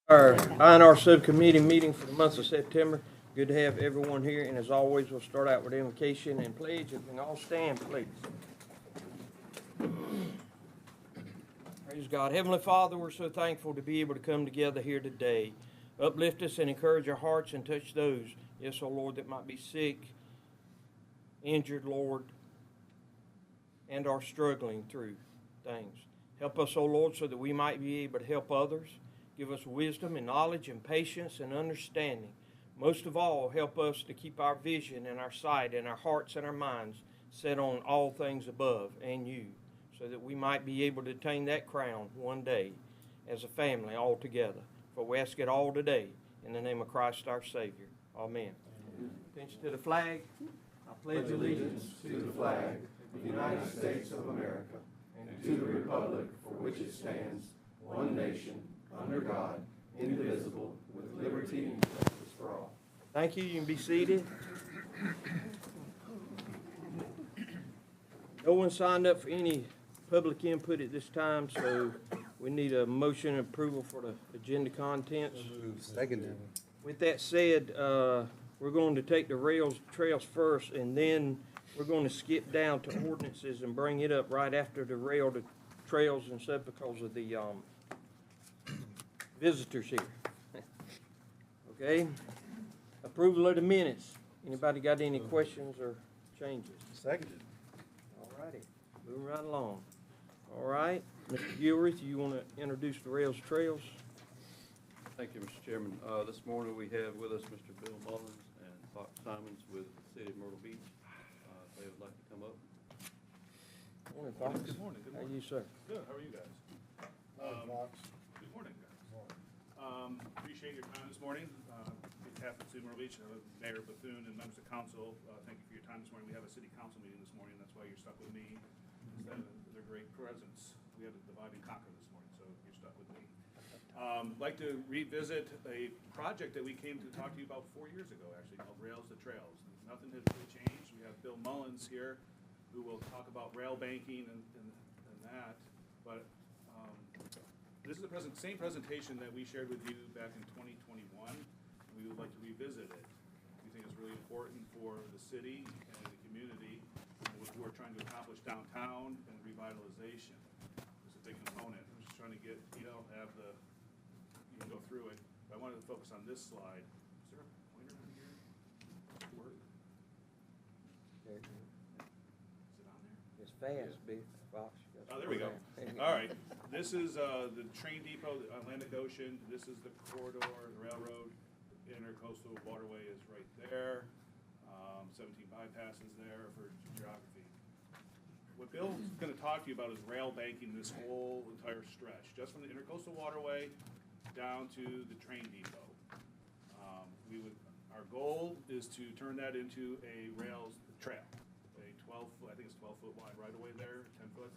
Our INR subcommittee meeting for the month of September. Good to have everyone here, and as always, we'll start out with invocation and pledge. If we can all stand, please. Praise God. Heavenly Father, we're so thankful to be able to come together here today. Uplift us and encourage our hearts and touch those, yes, oh Lord, that might be sick, injured, Lord, and are struggling through things. Help us, oh Lord, so that we might be able to help others. Give us wisdom and knowledge and patience and understanding. Most of all, help us to keep our vision and our sight and our hearts and our minds set on all things above and you, so that we might be able to attain that crown one day as a family all together. For we ask it all today in the name of Christ our Savior. Amen. Attention to the flag. I pledge allegiance to the flag of the United States of America and to the republic for which it stands, one nation, under God, indivisible, with liberty and justice for all. Thank you. You can be seated. No one signed up for any public input at this time, so we need a motion and approval for the agenda contents. Seconded. With that said, we're going to take the trails first, and then we're going to skip down to ordinances and bring it up right after the trails and stuff because of the visitors here. Okay. Approval of the minutes. Anybody got any questions or changes? Seconded. All righty. Moving right along. All right. Mr. Gilreath, you want to introduce the trails? Thank you, Mr. Chairman. This morning we have with us Mr. Bill Mullins and Fox Simons with the City of Myrtle Beach. If they would like to come up. Morning, Fox. Good morning. How are you, sir? Good. How are you guys? Fox. Good morning, guys. Appreciate your time this morning. On behalf of the City of Myrtle Beach, Mayor Bethune and members of council, thank you for your time this morning. We have a city council meeting this morning. That's why you're stuck with me. Instead of their great presence, we had to divide and conquer this morning, so you're stuck with me. I'd like to revisit a project that we came to talk to you about 4 years ago, actually, called Rails to Trails. Nothing has really changed. We have Bill Mullins here, who will talk about rail banking and that. But this is the same presentation that we shared with you back in 2021. And we would like to revisit it. We think it's really important for the city and the community, what we're trying to accomplish downtown and revitalization. It's a big component. I'm just trying to get, you can go through it. But I wanted to focus on this slide. Is there a pointer on here? Work? Okay. Is it on there? It's fast, Big Fox. Oh, there we go. All right. This is the train depot, the Atlantic Ocean. This is the corridor, the railroad. The intercoastal waterway is right there. 17 bypasses there for geography. What Bill's going to talk to you about is rail banking this whole entire stretch, just from the intercoastal waterway down to the train depot. Our goal is to turn that into a rails trail, a 12-foot, I think it's 12-foot wide right away there, 10-foot.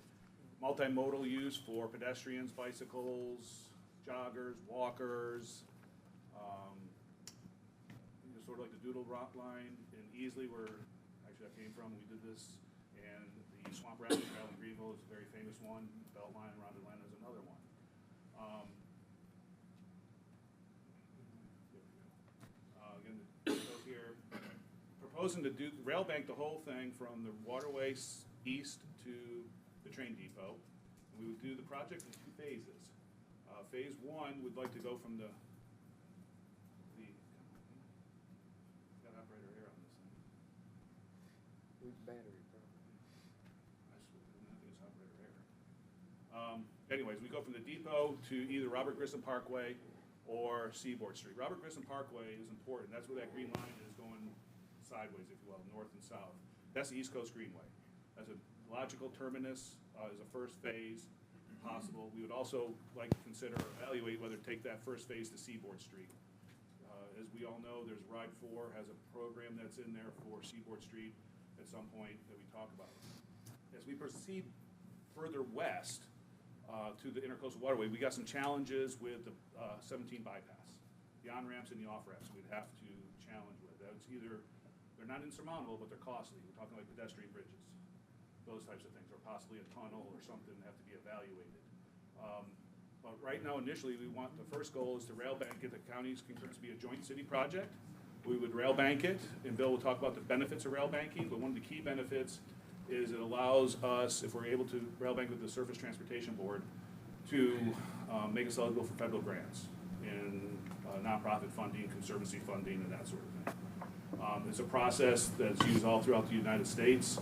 Multimodal use for pedestrians, bicycles, joggers, walkers, sort of like the Doodle Rock line in Easley, where actually I came from. We did this, and the Swamp Rapids Trail in Greenville is a very famous one. Beltline around Atlanta is another one. Again, so here, proposing to rail bank the whole thing from the waterway east to the train depot. And we would do the project in 2 phases. Phase 1 would like to go from the got operator error on this thing. Who's battery problem? I think it's operator error. Anyways, we go from the depot to either Robert Grissom Parkway or Seaboard Street. Robert Grissom Parkway is important. That's where that green line is going sideways, if you will, north and south. That's the East Coast Greenway. That's a logical terminus as a first phase possible. We would also like to consider or evaluate whether to take that first phase to Seaboard Street. As we all know, there's Ride 4 has a program that's in there for Seaboard Street at some point that we talk about. As we proceed further west to the intercoastal waterway, we got some challenges with the 17 bypass. The on-ramps and the off-ramps we'd have to challenge with. That's either, they're not insurmountable, but they're costly. We're talking like pedestrian bridges, those types of things, or possibly a tunnel or something that have to be evaluated. But right now, initially, we want, the first goal is to rail bank it. The county's concurrence to be a joint city project. We would rail bank it, and Bill will talk about the benefits of rail banking, but one of the key benefits is it allows us, if we're able to rail bank with the Surface Transportation Board, to make us eligible for federal grants in nonprofit funding, conservancy funding, and that sort of thing. It's a process that's used all throughout the United States.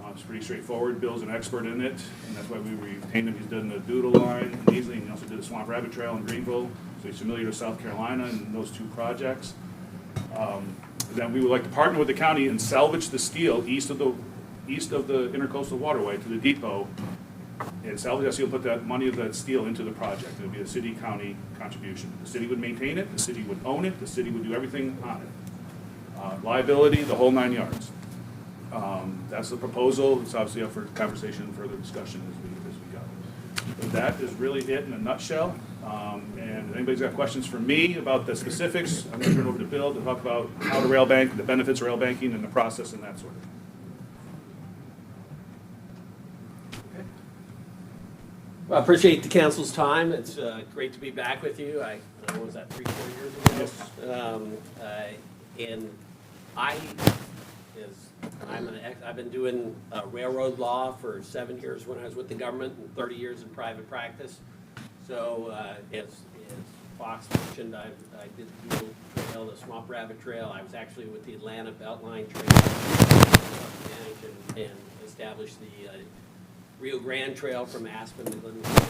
It's pretty straightforward. Bill's an expert in it, and that's why we retained him. He's done the Doodle line in Easley, and he also did the Swamp Rabbit Trail in Greenville, so he's familiar to South Carolina and those two projects. Then we would like to partner with the county and salvage the steel east of the intercoastal waterway to the depot, and salvage that steel, put that money of that steel into the project. It would be a city-county contribution. The city would maintain it, the city would own it, the city would do everything on it. Liability, the whole 9 yards. That's the proposal. It's obviously up for conversation and further discussion as we go. But that is really it in a nutshell. And if anybody's got questions for me about the specifics, I'm going to turn it over to Bill to talk about how to rail bank, the benefits of rail banking, and the process and that sort of thing. Well, I appreciate the council's time. It's great to be back with you. What was that, 3-4 years ago? Yes. And I've been doing railroad law for 7 years when I was with the government and 30 years in private practice. So as Fox mentioned, I did the Doodle Trail, the Swamp Rabbit Trail. I was actually with the Atlanta Beltline Trail, managed and established the Rio Grande Trail from Aspen to Glenwood,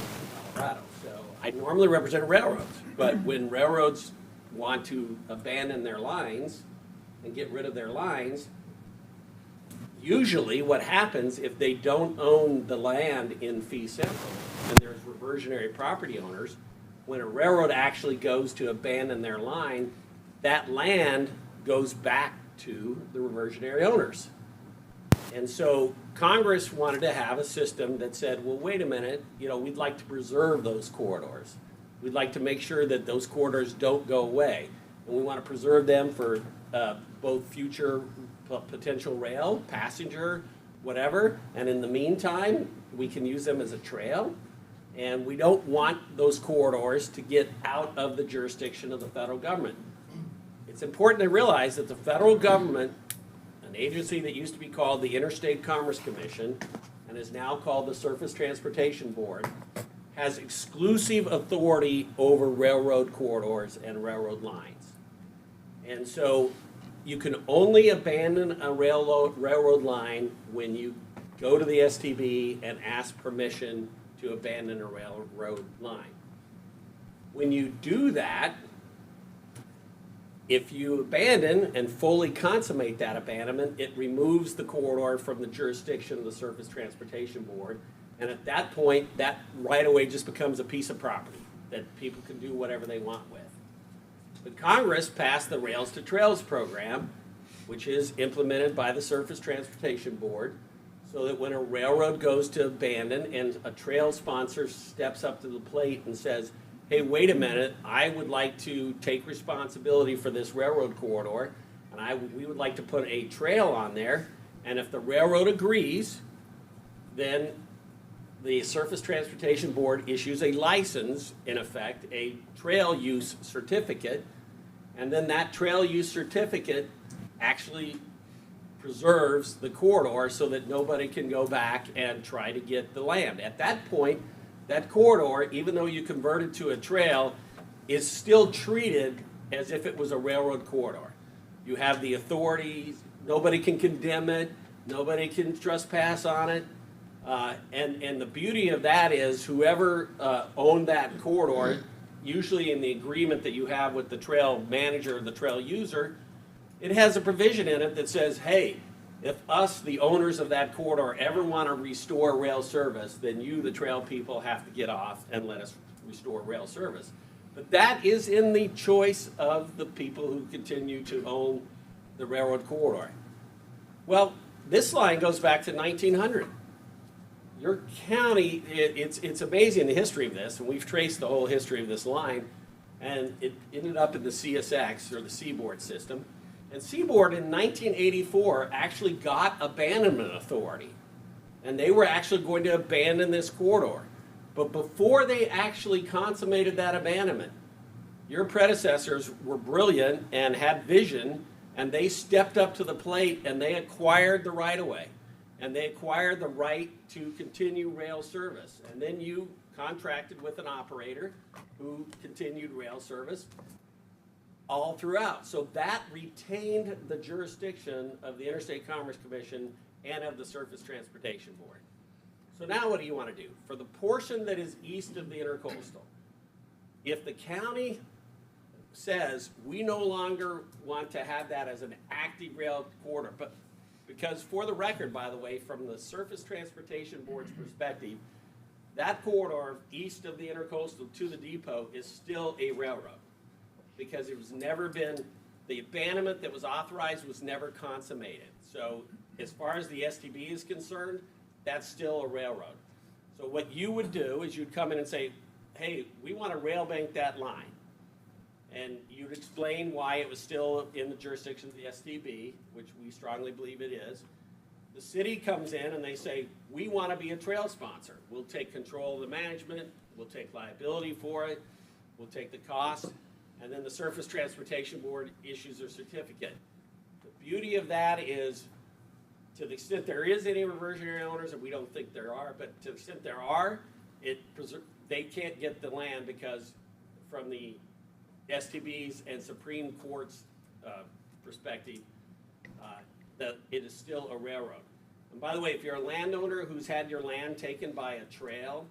Colorado. So I normally represent railroads, but when railroads want to abandon their lines and get rid of their lines, usually what happens if they don't own the land in fee simple and there's reversionary property owners, when a railroad actually goes to abandon their line, that land goes back to the reversionary owners. And so Congress wanted to have a system that said, well, wait a minute, we'd like to preserve those corridors. We'd like to make sure that those corridors don't go away. And we want to preserve them for both future potential rail, passenger, whatever. And in the meantime, we can use them as a trail. And we don't want those corridors to get out of the jurisdiction of the federal government. It's important to realize that the federal government, an agency that used to be called the Interstate Commerce Commission and is now called the Surface Transportation Board, has exclusive authority over railroad corridors and railroad lines. And so you can only abandon a railroad line when you go to the STB and ask permission to abandon a railroad line. When you do that, if you abandon and fully consummate that abandonment, it removes the corridor from the jurisdiction of the Surface Transportation Board. And at that point, that right-of-way just becomes a piece of property that people can do whatever they want with. But Congress passed the Rails to Trails program, which is implemented by the Surface Transportation Board, so that when a railroad goes to abandon and a trail sponsor steps up to the plate and says, hey, wait a minute, I would like to take responsibility for this railroad corridor, and we would like to put a trail on there, and if the railroad agrees, then the Surface Transportation Board issues a license, in effect, a trail use certificate, and then that trail use certificate actually preserves the corridor so that nobody can go back and try to get the land. At that point, that corridor, even though you convert it to a trail, is still treated as if it was a railroad corridor. You have the authority, nobody can condemn it, nobody can trespass on it, and the beauty of that is whoever owned that corridor, usually in the agreement that you have with the trail manager or the trail user, it has a provision in it that says, hey, if us, the owners of that corridor, ever want to restore rail service, then you, the trail people, have to get off and let us restore rail service. But that is in the choice of the people who continue to own the railroad corridor. Well, this line goes back to 1900. Your county, it's amazing the history of this, and we've traced the whole history of this line, and it ended up in the CSX, or the Seaboard system. And Seaboard in 1984 actually got abandonment authority. And they were actually going to abandon this corridor. But before they actually consummated that abandonment, your predecessors were brilliant and had vision, and they stepped up to the plate and they acquired the right-of-way. And they acquired the right to continue rail service. And then you contracted with an operator who continued rail service all throughout. So that retained the jurisdiction of the Interstate Commerce Commission and of the Surface Transportation Board. So now what do you want to do? For the portion that is east of the intercoastal, if the county says we no longer want to have that as an active rail corridor, but because for the record, by the way, from the Surface Transportation Board's perspective, that corridor east of the intercoastal to the depot is still a railroad, because it was never been, the abandonment that was authorized was never consummated. So as far as the STB is concerned, that's still a railroad. So what you would do is you'd come in and say, hey, we want to rail bank that line. And you'd explain why it was still in the jurisdiction of the STB, which we strongly believe it is. The city comes in and they say, we want to be a trail sponsor. We'll take control of the management, we'll take liability for it, we'll take the cost, and then the Surface Transportation Board issues a certificate. The beauty of that is, to the extent there is any reversionary owners, and we don't think there are, but to the extent there are, they can't get the land because from the STB's and Supreme Court's perspective, that it is still a railroad. And by the way, if you're a landowner who's had your land taken by a trail,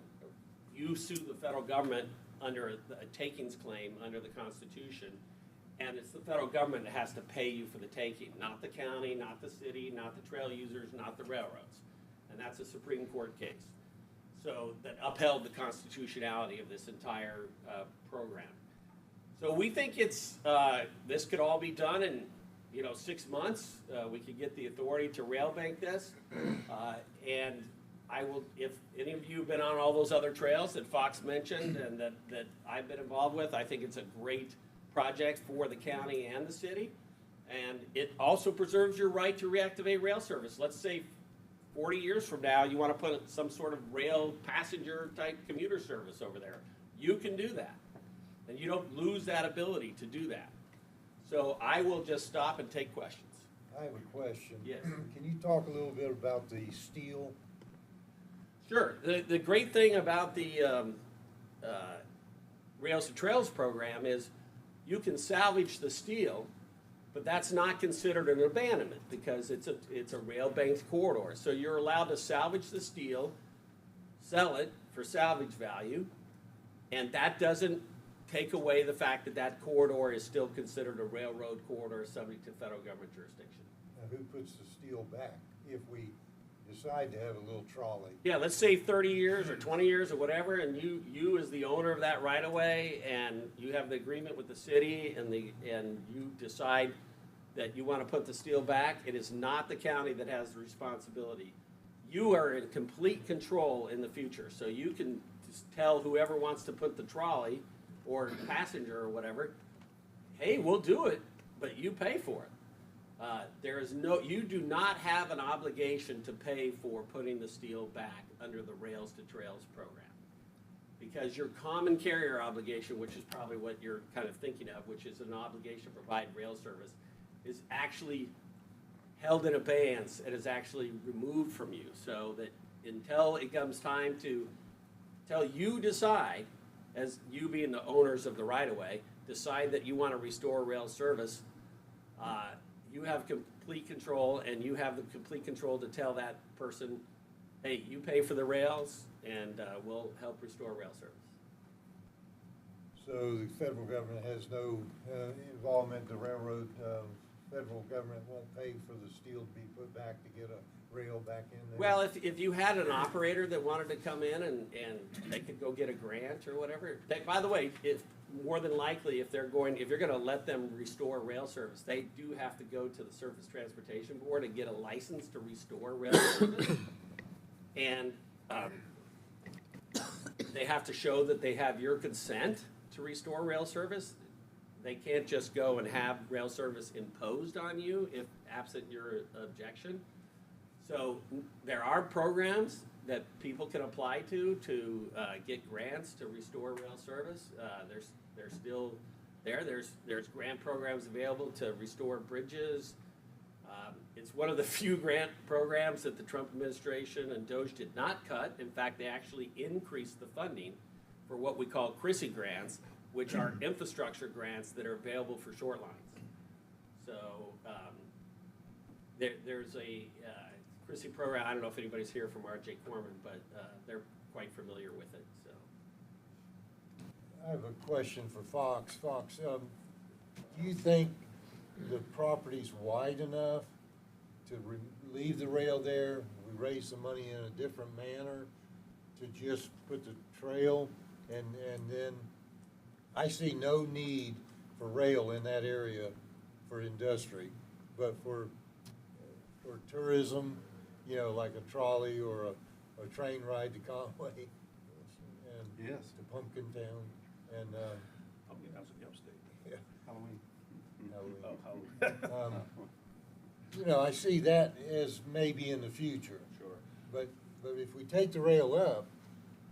you sue the federal government under a takings claim under the Constitution, and it's the federal government that has to pay you for the taking, not the county, not the city, not the trail users, not the railroads. And that's a Supreme Court case. So that upheld the constitutionality of this entire program. So we think it's, this could all be done in 6 months. We could get the authority to rail bank this. And I will, if any of you have been on all those other trails that Fox mentioned and that I've been involved with, I think it's a great project for the county and the city. And it also preserves your right to reactivate rail service. Let's say 40 years from now, you want to put some sort of rail passenger type commuter service over there. You can do that. And you don't lose that ability to do that. So I will just stop and take questions. I have a question. Yes. Can you talk a little bit about the steel? Sure. The great thing about the Rails to Trails program is you can salvage the steel, but that's not considered an abandonment because it's a rail banked corridor. So you're allowed to salvage the steel, sell it for salvage value, and that doesn't take away the fact that that corridor is still considered a railroad corridor subject to federal government jurisdiction. Now, who puts the steel back if we decide to have a little trolley? Yeah, let's say 30 years or 20 years or whatever, and you as the owner of that right of way, and you have the agreement with the city, and you decide that you want to put the steel back. It is not the county that has the responsibility. You are in complete control in the future, so you can just tell whoever wants to put the trolley or passenger or whatever, hey, we'll do it, but you pay for it. You do not have an obligation to pay for putting the steel back under the Rails to Trails program. Because your common carrier obligation, which is probably what you're kind of thinking of, which is an obligation to provide rail service, is actually held in abeyance and is actually removed from you. So that until it comes time until you decide, as you being the owners of the right-of-way, decide that you want to restore rail service, you have complete control, and you have the complete control to tell that person, hey, you pay for the rails, and we'll help restore rail service. So the federal government has no involvement, the railroad, federal government won't pay for the steel to be put back to get a rail back in there? Well, if you had an operator that wanted to come in and they could go get a grant or whatever, by the way, more than likely, if you're going to let them restore rail service, they do have to go to the Surface Transportation Board and get a license to restore rail service. And they have to show that they have your consent to restore rail service. They can't just go and have rail service imposed on you if absent your objection. So there are programs that people can apply to get grants to restore rail service. They're still there. There's grant programs available to restore bridges. It's one of the few grant programs that the Trump administration and DOJ did not cut. In fact, they actually increased the funding for what we call CRISI grants, which are infrastructure grants that are available for short lines. So there's a CRISI program. I don't know if anybody's here from R.J. Corman, but they're quite familiar with it. So I have a question for Fox. Fox, do you think the property's wide enough to leave the rail there? We raise the money in a different manner to just put the trail, and then I see no need for rail in that area for industry, but for tourism, you know, like a trolley or a train ride to Conway and Yes. to Pumpkin Town and Pumpkin Town's in the upstate. yeah, Halloween. Halloween. You know, I see that as maybe in the future. Sure. But if we take the rail up,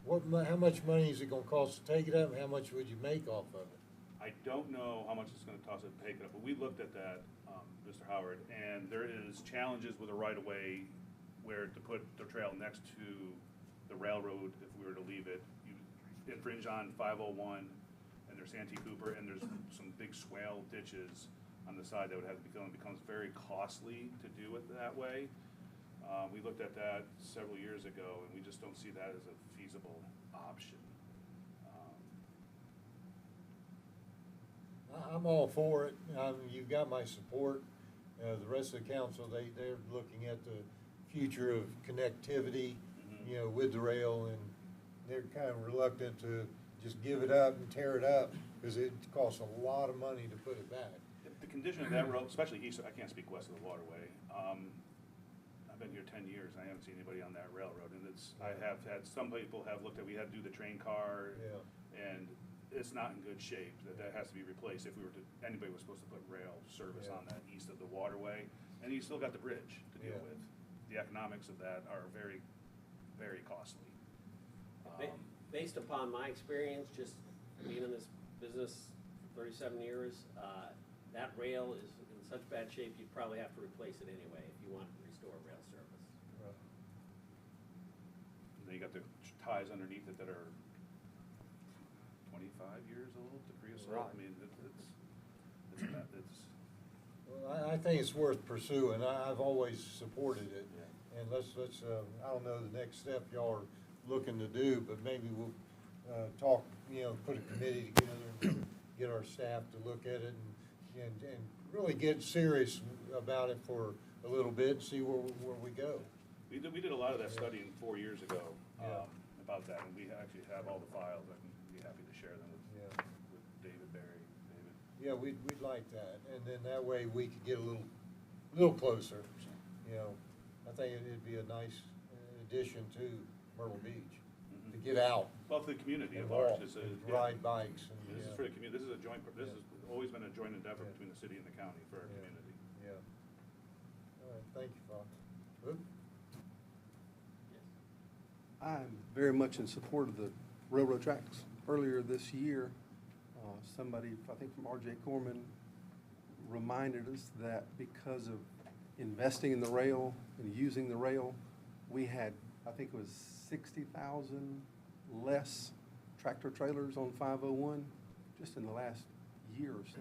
how much money is it gonna cost to take it up, and how much would you make off of it? I don't know how much it's gonna cost to take it up, but we looked at that, Mr. Howard, and there is challenges with a right-of-way where to put the trail next to the railroad, if we were to leave it. You infringe on 501, and there's Santee Cooper, and there's some big swale ditches on the side that would have to become, becomes very costly to do it that way. We looked at that several years ago, and we just don't see that as a feasible option. I'm all for it. You've got my support. The rest of the council, they're looking at the future of connectivity, you know, with the rail, and they're kind of reluctant to just give it up and tear it up, because it costs a lot of money to put it back. The condition of that road, especially east, I can't speak west of the waterway. I've been here 10 years, and I haven't seen anybody on that railroad, and I have had, some people have looked at, we had to do the train car, Yeah. and it's not in good shape. That has to be replaced if we were to, anybody was supposed to put rail service Yeah. on that east of the waterway. And you still got the bridge to deal Yeah. with. The economics of that are very, very costly. based upon my experience, just being in this business for 37 years, that rail is in such bad shape, you'd probably have to replace it anyway if you wanted to restore rail service. And then you got the ties underneath it that are 25 years old, the creosote. Right. I mean, it's Well, I think it's worth pursuing. I've always supported it. Yeah. And let's, I don't know the next step y'all are looking to do, but maybe we'll, talk, you know, put a committee together and get our staff to look at it and really get serious about it for a little bit and see where we go. We did a lot of that studying 4 years ago, Yeah. about that, and we actually have all the files. I can be happy to share them Yeah. with David Berry. David. Yeah, we'd like that, and then that way we could get a little closer, you know. I think it'd be a nice addition to Myrtle Beach, Mhm. to get out Well, for the community and at large. walk It's a- and yeah. ride bikes and, This is yeah. for the community. This is a joint, this Yeah. has always been a joint endeavor Yeah. between the city and the county for our Yeah. community. Yeah. All right, thank you, Fox. Oop. I'm very much in support of the railroad tracks. Earlier this year, somebody, I think from R.J. Corman, reminded us that because of investing in the rail and using the rail, we had, I think it was 60,000 less tractor trailers on 501 just in the last year or so.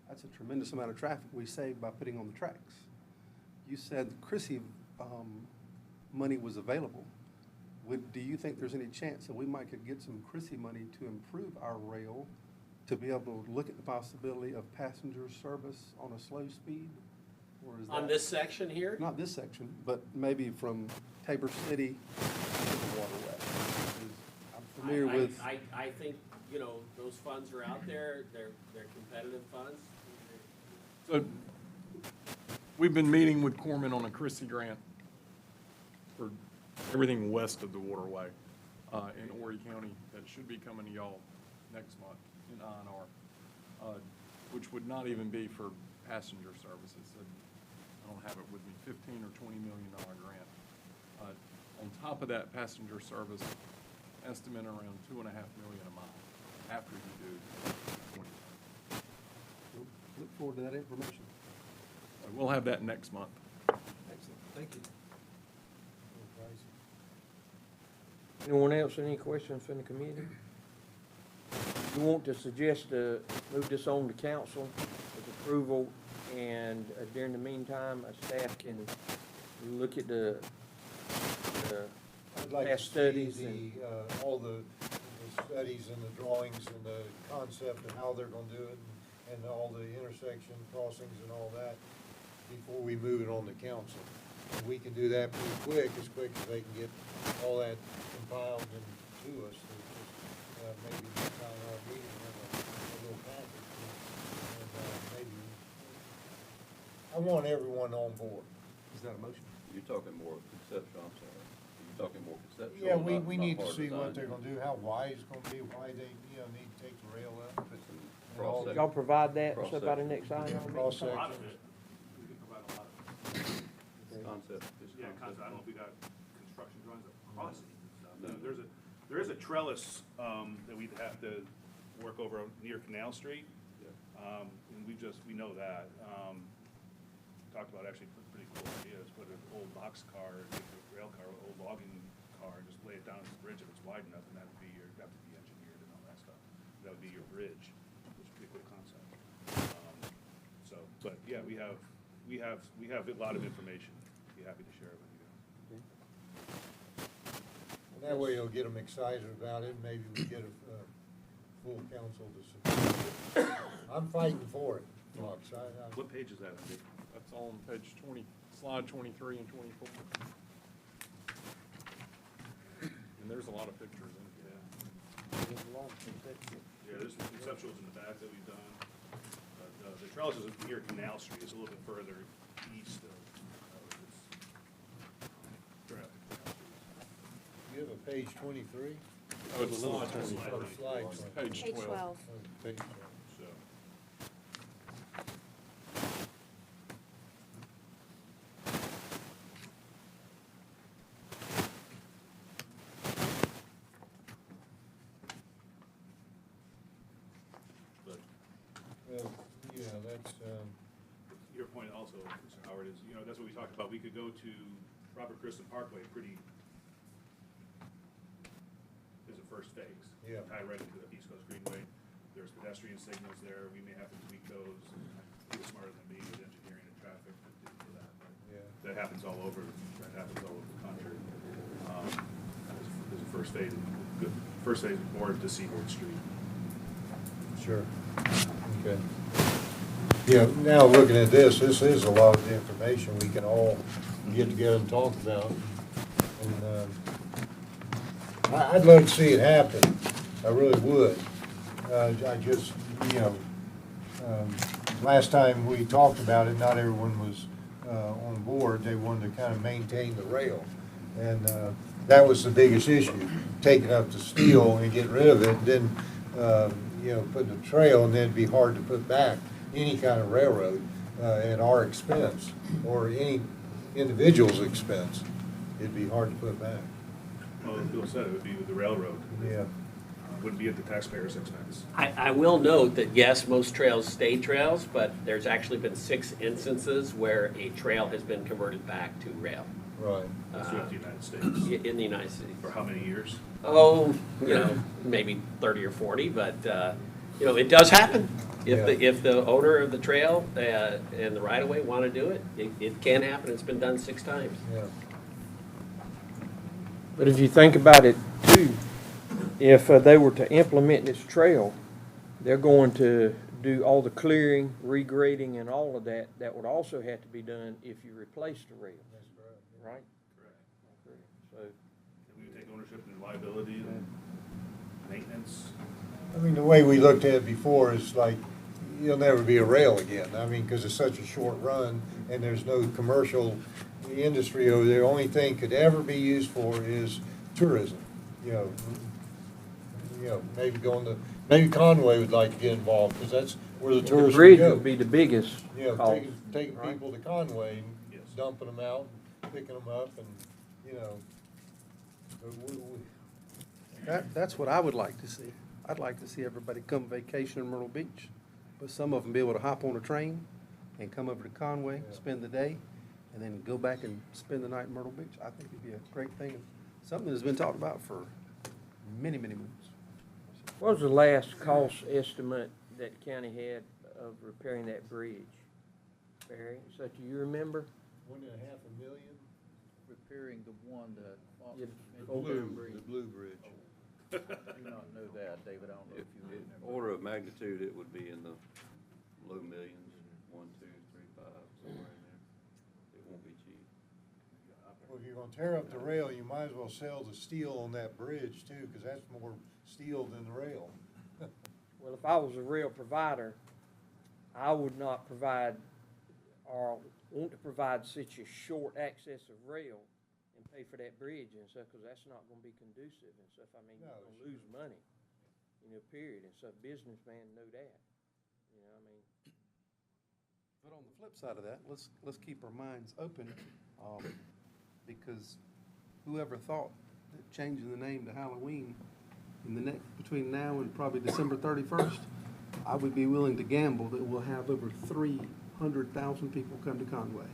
That's a tremendous amount of traffic we saved by putting on the tracks. You said CRISI money was available. Do you think there's any chance that we might could get some CRISI money to improve our rail, to be able to look at the possibility of passenger service on a slow speed? Or is On that- this section here? Not this section, but maybe from Tabor City to the waterway. I'm familiar with. I think, you know, those funds are out there, they're competitive funds. So, we've been meeting with Corman on a CRISI grant for everything west of the waterway, in Horry County, that should be coming to y'all next month in INR, which would not even be for passenger services. I don't have it with me, $15 or $20 million grant. On top of that, passenger service, estimate around $2.5 million a mile after you do 20. Look forward to that information. We'll have that next month. Excellent, thank you. Anyone else, any questions from the committee? You want to suggest move this on to council with approval, and during the meantime, staff can look at the I'd like to past see studies the, and, all the studies and the drawings and the concept of how they're gonna do it, and all the intersection crossings and all that before we move it on to council. And we can do that pretty quick, as quick as they can get all that compiled and to us. So just, maybe sometime in our meeting, have a little package, and maybe, I want everyone on board. Is that a motion? You're talking more conceptual, I'm sorry. You're talking more conceptual. Yeah, we not need to hard see what design. they're gonna do, how wide it's gonna be, why they, need to take the rail up. and all Cross-section. y'all provide that, so Cross by the section. next item? on the Cross meeting? A lot of section. it, we can provide a lot of it. Concept, just Yeah, concept. I don't know if we got construction drawings of crossing and stuff. There is a trellis, that we'd have to work over near Canal Street. Yeah. And we know that. Talked about actually pretty cool ideas, put an old box car, take a rail car, old logging car, and just lay it down at the bridge if it's wide enough, and that would be have to be engineered and all that stuff. That would be your bridge, which is a pretty cool concept. But yeah, we have a lot of information. Be happy to share it with you. And that way it'll get them excited about it, maybe we get a full council to support it. I'm fighting for it, Fox. What page is that, Andy? That's on page 20, slide 23 and 24. And there's a lot of pictures in here. Yeah, there's some conceptuals in the back that we've done. The trellis is near Canal Street, it's a little bit further east of You have a page 23? Oh, it's slide Slide 24. Or slide 20? Page 12. Oh, page 12. So, but Well, yeah, that's, your point also, Mr. Howard, is, that's what we talked about. We could go to Robert Kristen Parkway pretty, as a first phase. Yeah. Tie right into the East Coast Greenway. There's pedestrian signals there. We may have to tweak those. You're smarter than me with engineering and traffic for that. But yeah. that happens all over the country. There's a first phase, good. First phase more to Seaboard Street. Sure. Okay. Yeah, now looking at this is a lot of information we can all get together and talk about. And, I'd love to see it happen. I really would. I just, last time we talked about it, not everyone was, on board. They wanted to kind of maintain the rail. And, that was the biggest issue, taking up the steel and getting rid of it, and then, putting a trail, and then it'd be hard to put back any kind of railroad at our expense, or any individual's expense. It'd be hard to put back. Well, as Bill said, it would be with the railroad. Yeah. Wouldn't be at the taxpayer's expense. I will note that yes, most trails stay trails, but there's actually been 6 instances where a trail has been converted back to rail Right. Throughout the United States. in the United States. For how many years? Oh, maybe 30 or 40, but, it does happen. If the owner of the trail and the right-of-way want to do it, it can happen. It's been done 6 times. Yeah. But if you think about it too, if they were to implement this trail, they're going to do all the clearing, regrading, and all of that. That would also have to be done if you replace the rail, That's right. right? Correct. So, We would take ownership and liability and maintenance. I mean, the way we looked at it before is like, you'll never be a rail again. I mean, because it's such a short run, and there's no commercial industry over there. The only thing could ever be used for is tourism. Maybe Conway would like to get involved, because that's where the the tourists bridge would go. would be the biggest cost. Taking right? people to Conway and Yes. dumping them out, picking them up, and, That's what I would like to see. I'd like to see everybody come vacation in Myrtle Beach, but some of them be able to hop on a train and come over to Conway, spend the day, and then go back and spend the night in Myrtle Beach. I think it'd be a great thing, and something that's been talked about for many, many months. What was the last cost estimate that the county had of repairing that bridge? Barry, so do you remember? $1.5 million. Repairing the one that. Yeah, the Old blue, Town Bridge. the blue bridge. I do not know that, David, I don't know if you did. Order of magnitude, it would be in the low millions, 1, 2, 3, 5, somewhere in there. It won't be cheap. Well, if you're gonna tear up the rail, you might as well sell the steel on that bridge too, because that's more steel than the rail. Well, if I was a rail provider, I would not provide or want to provide such a short access of rail and pay for that bridge and stuff, because that's not gonna be conducive and stuff. I mean, you're No, gonna lose money, period, and stuff. Businessmen know that, I mean. But on the flip side of that, let's keep our minds open, because whoever thought that changing the name to Halloween in the between now and probably December 31st, I would be willing to gamble that we'll have over 300,000 people come to Conway.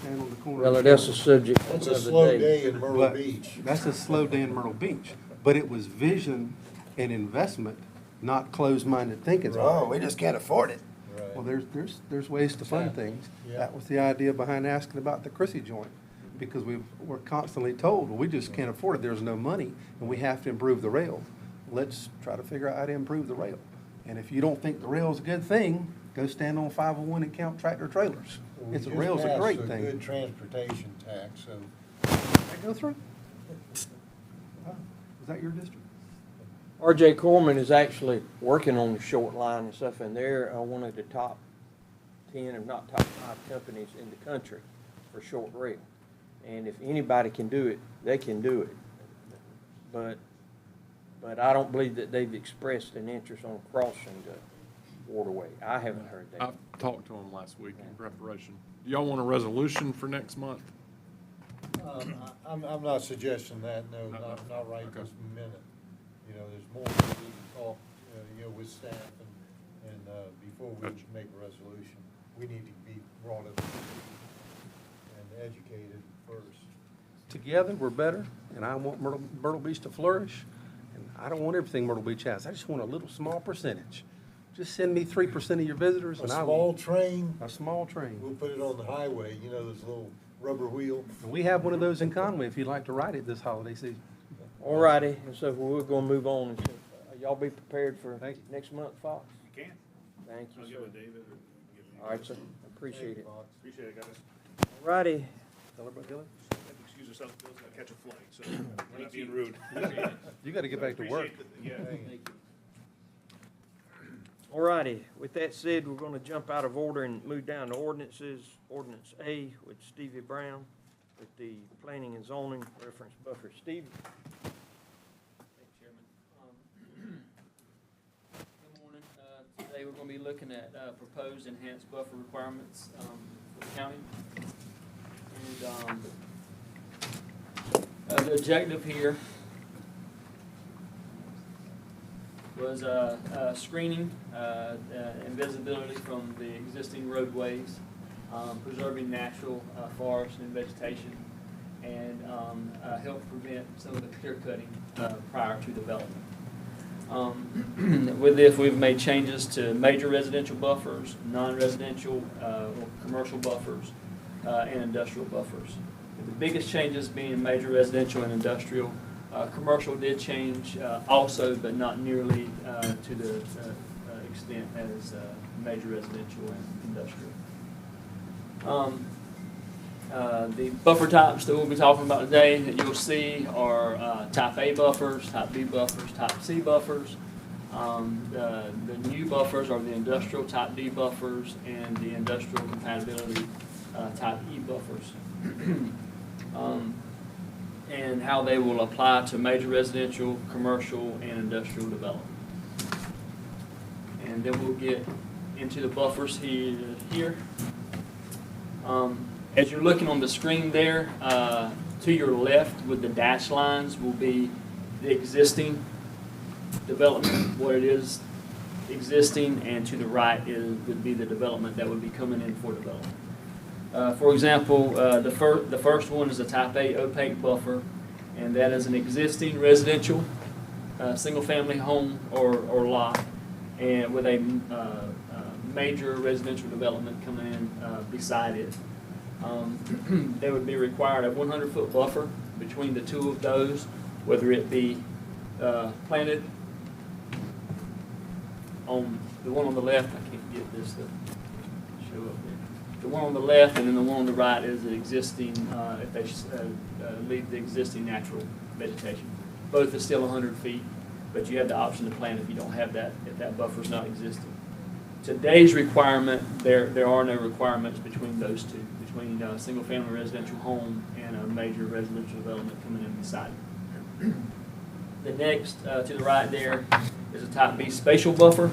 Stand on the corner. Well, that's a subject That's of a the slow day. day in Myrtle But Beach. That's a slow day in Myrtle Beach, but it was vision and investment, not closed-minded thinking. Right. Oh, we just can't afford it. Right. Well, there's ways to fund things. Yeah. That was the idea behind asking about the Chrissy joint, because we're constantly told, well, we just can't afford it, there's no money, and we have to improve the rail. Let's try to figure out how to improve the rail. And if you don't think the rail's a good thing, go stand on 501 and count tractor trailers. Well, we It's a just rail's a great passed thing. good transportation tax, so That go through? Oh, is that your district? R.J. Corman is actually working on the short line and stuff, and they're one of the top 10, if not top 5 companies in the country for short rail. And if anybody can do it, they can do it. But I don't believe that they've expressed an interest on crossing the waterway. I haven't heard that. I've talked to them last week in preparation. Do y'all want a resolution for next month? I'm not suggesting that, no, No, not right okay. this minute. You know, there's more we need to talk, with staff and before we Gotcha. make a resolution. We need to be brought up and educated first. Together, we're better, and I want Myrtle Beach to flourish, and I don't want everything Myrtle Beach has. I just want a little small percentage. Just send me 3% of your visitors, A and I small will. train, A small train. we'll put it on the highway, those little rubber wheel. And we have one of those in Conway if you'd like to ride it this holiday season. All righty, and so we're gonna move on. And so, y'all be prepared for Thank you. next month, Fox? You can. Thank I'll you, get sir. with David or give me. All right, sir, appreciate it. Appreciate it, guys. All righty, Tell everybody, Dylan, Excuse yourself, Bill's gotta catch a flight, so we're not being rude. you gotta get back to work. Appreciate the- Yeah. all righty. With that said, we're gonna jump out of order and move down to ordinances. Ordinance A with Stevie Brown with the planning and zoning reference buffer. Stevie? Thanks, Chairman. Good morning. Today we're going to be looking at proposed enhanced buffer requirements for the county. And the objective here was screening and visibility from the existing roadways, preserving natural forest and vegetation, and help prevent some of the clear cutting prior to development. With this, we've made changes to major residential buffers, non-residential or commercial buffers, and industrial buffers. The biggest changes being major residential and industrial. Commercial did change also, but not nearly to the extent as major residential and industrial. The buffer types that we'll be talking about today that you'll see are type A buffers, type B buffers, type C buffers. The new buffers are the industrial type D buffers and the industrial compatibility type E buffers. And how they will apply to major residential, commercial, and industrial development. And then we'll get into the buffers here. As you're looking on the screen there, To your left with the dash lines will be the existing development, what it is existing, and to the right would be the development that would be coming in for development. For example, the first one is a type A opaque buffer, and that is an existing residential, single-family home or lot, and with a major residential development coming in beside it. There would be required a 100-foot buffer between the two of those, whether it be planted on the one on the left. I can't get this to show up there. The one on the left, and then the one on the right is the existing, if they leave the existing natural vegetation. Both are still 100 feet, but you have the option to plant if you don't have that, if that buffer's not existing. Today's requirement, there are no requirements between those two, between a single-family residential home and a major residential development coming in beside it. The next, to the right there, is a type B spatial buffer.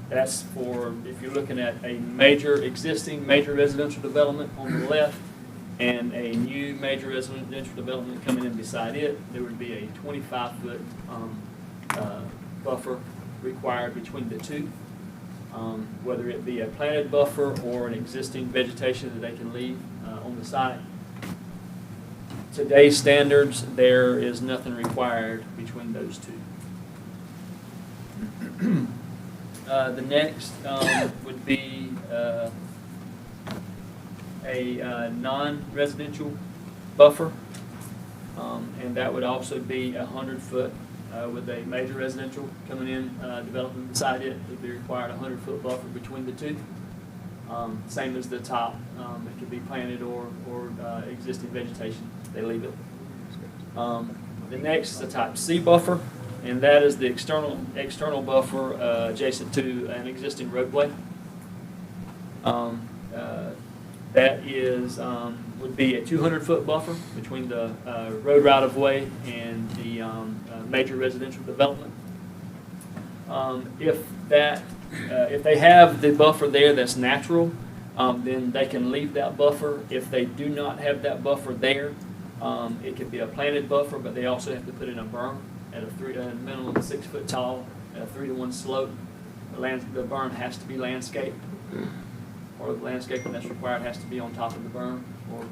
That's for, if you're looking at a existing major residential development on the left and a new major residential development coming in beside it, there would be a 25-foot buffer required between the two, whether it be a planted buffer or an existing vegetation that they can leave on the site. Today's standards, there is nothing required between those two. The next would be a non-residential buffer, and that would also be 100-foot with a major residential coming in, development beside it. It would be required a 100-foot buffer between the two. Same as the top, it could be planted or existing vegetation. They leave it. The next is a type C buffer, and that is the external buffer adjacent to an existing roadway. That is would be a 200-foot buffer between the road right-of-way and the major residential development. If they have the buffer there that's natural, then they can leave that buffer. If they do not have that buffer there, it could be a planted buffer, but they also have to put in a berm at a minimum 6 foot tall, at a 3-to-1 slope. The berm has to be landscaped. Part of the landscaping that's required has to be on top of the berm or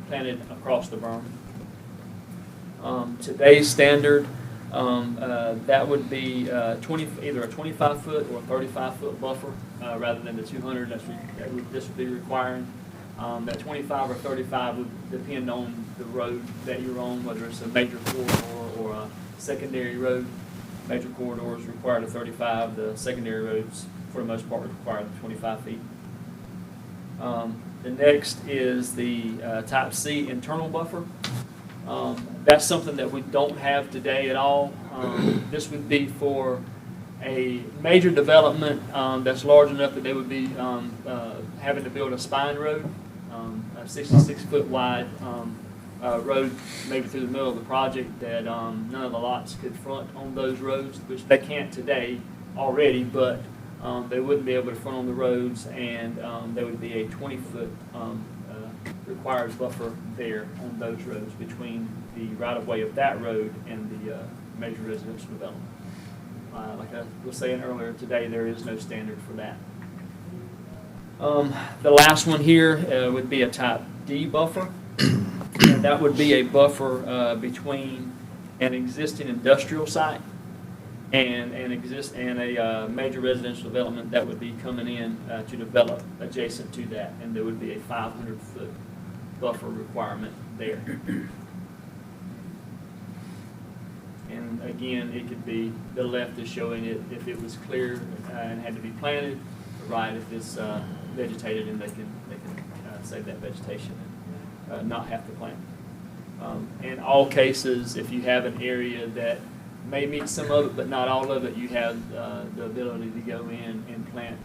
planted across the berm. Today's standard, that would be either a 25-foot or 35-foot buffer rather than the 200 this would be requiring. That 25 or 35 would depend on the road that you're on, whether it's a major corridor or a secondary road. Major corridors require the 35. The secondary roads, for the most part, require the 25 feet. The next is the type C internal buffer. That's something that we don't have today at all. This would be for a major development that's large enough that they would be having to build a spine road, a 66-foot wide road, maybe through the middle of the project, that none of the lots could front on those roads, which they can't today already, but they wouldn't be able to front on the roads, and there would be a 20-foot required buffer there on those roads between the right-of-way of that road and the major residential development. Like I was saying earlier today, there is no standard for that. The last one here would be a type D buffer. And that would be a buffer between an existing industrial site and a major residential development that would be coming in to develop adjacent to that, and there would be a 500-foot buffer requirement there. And again, it could be, the left is showing it if it was clear and had to be planted, the right if it's vegetated and they can save that vegetation and not have to plant. In all cases, if you have an area that may meet some of it but not all of it, you have the ability to go in and plant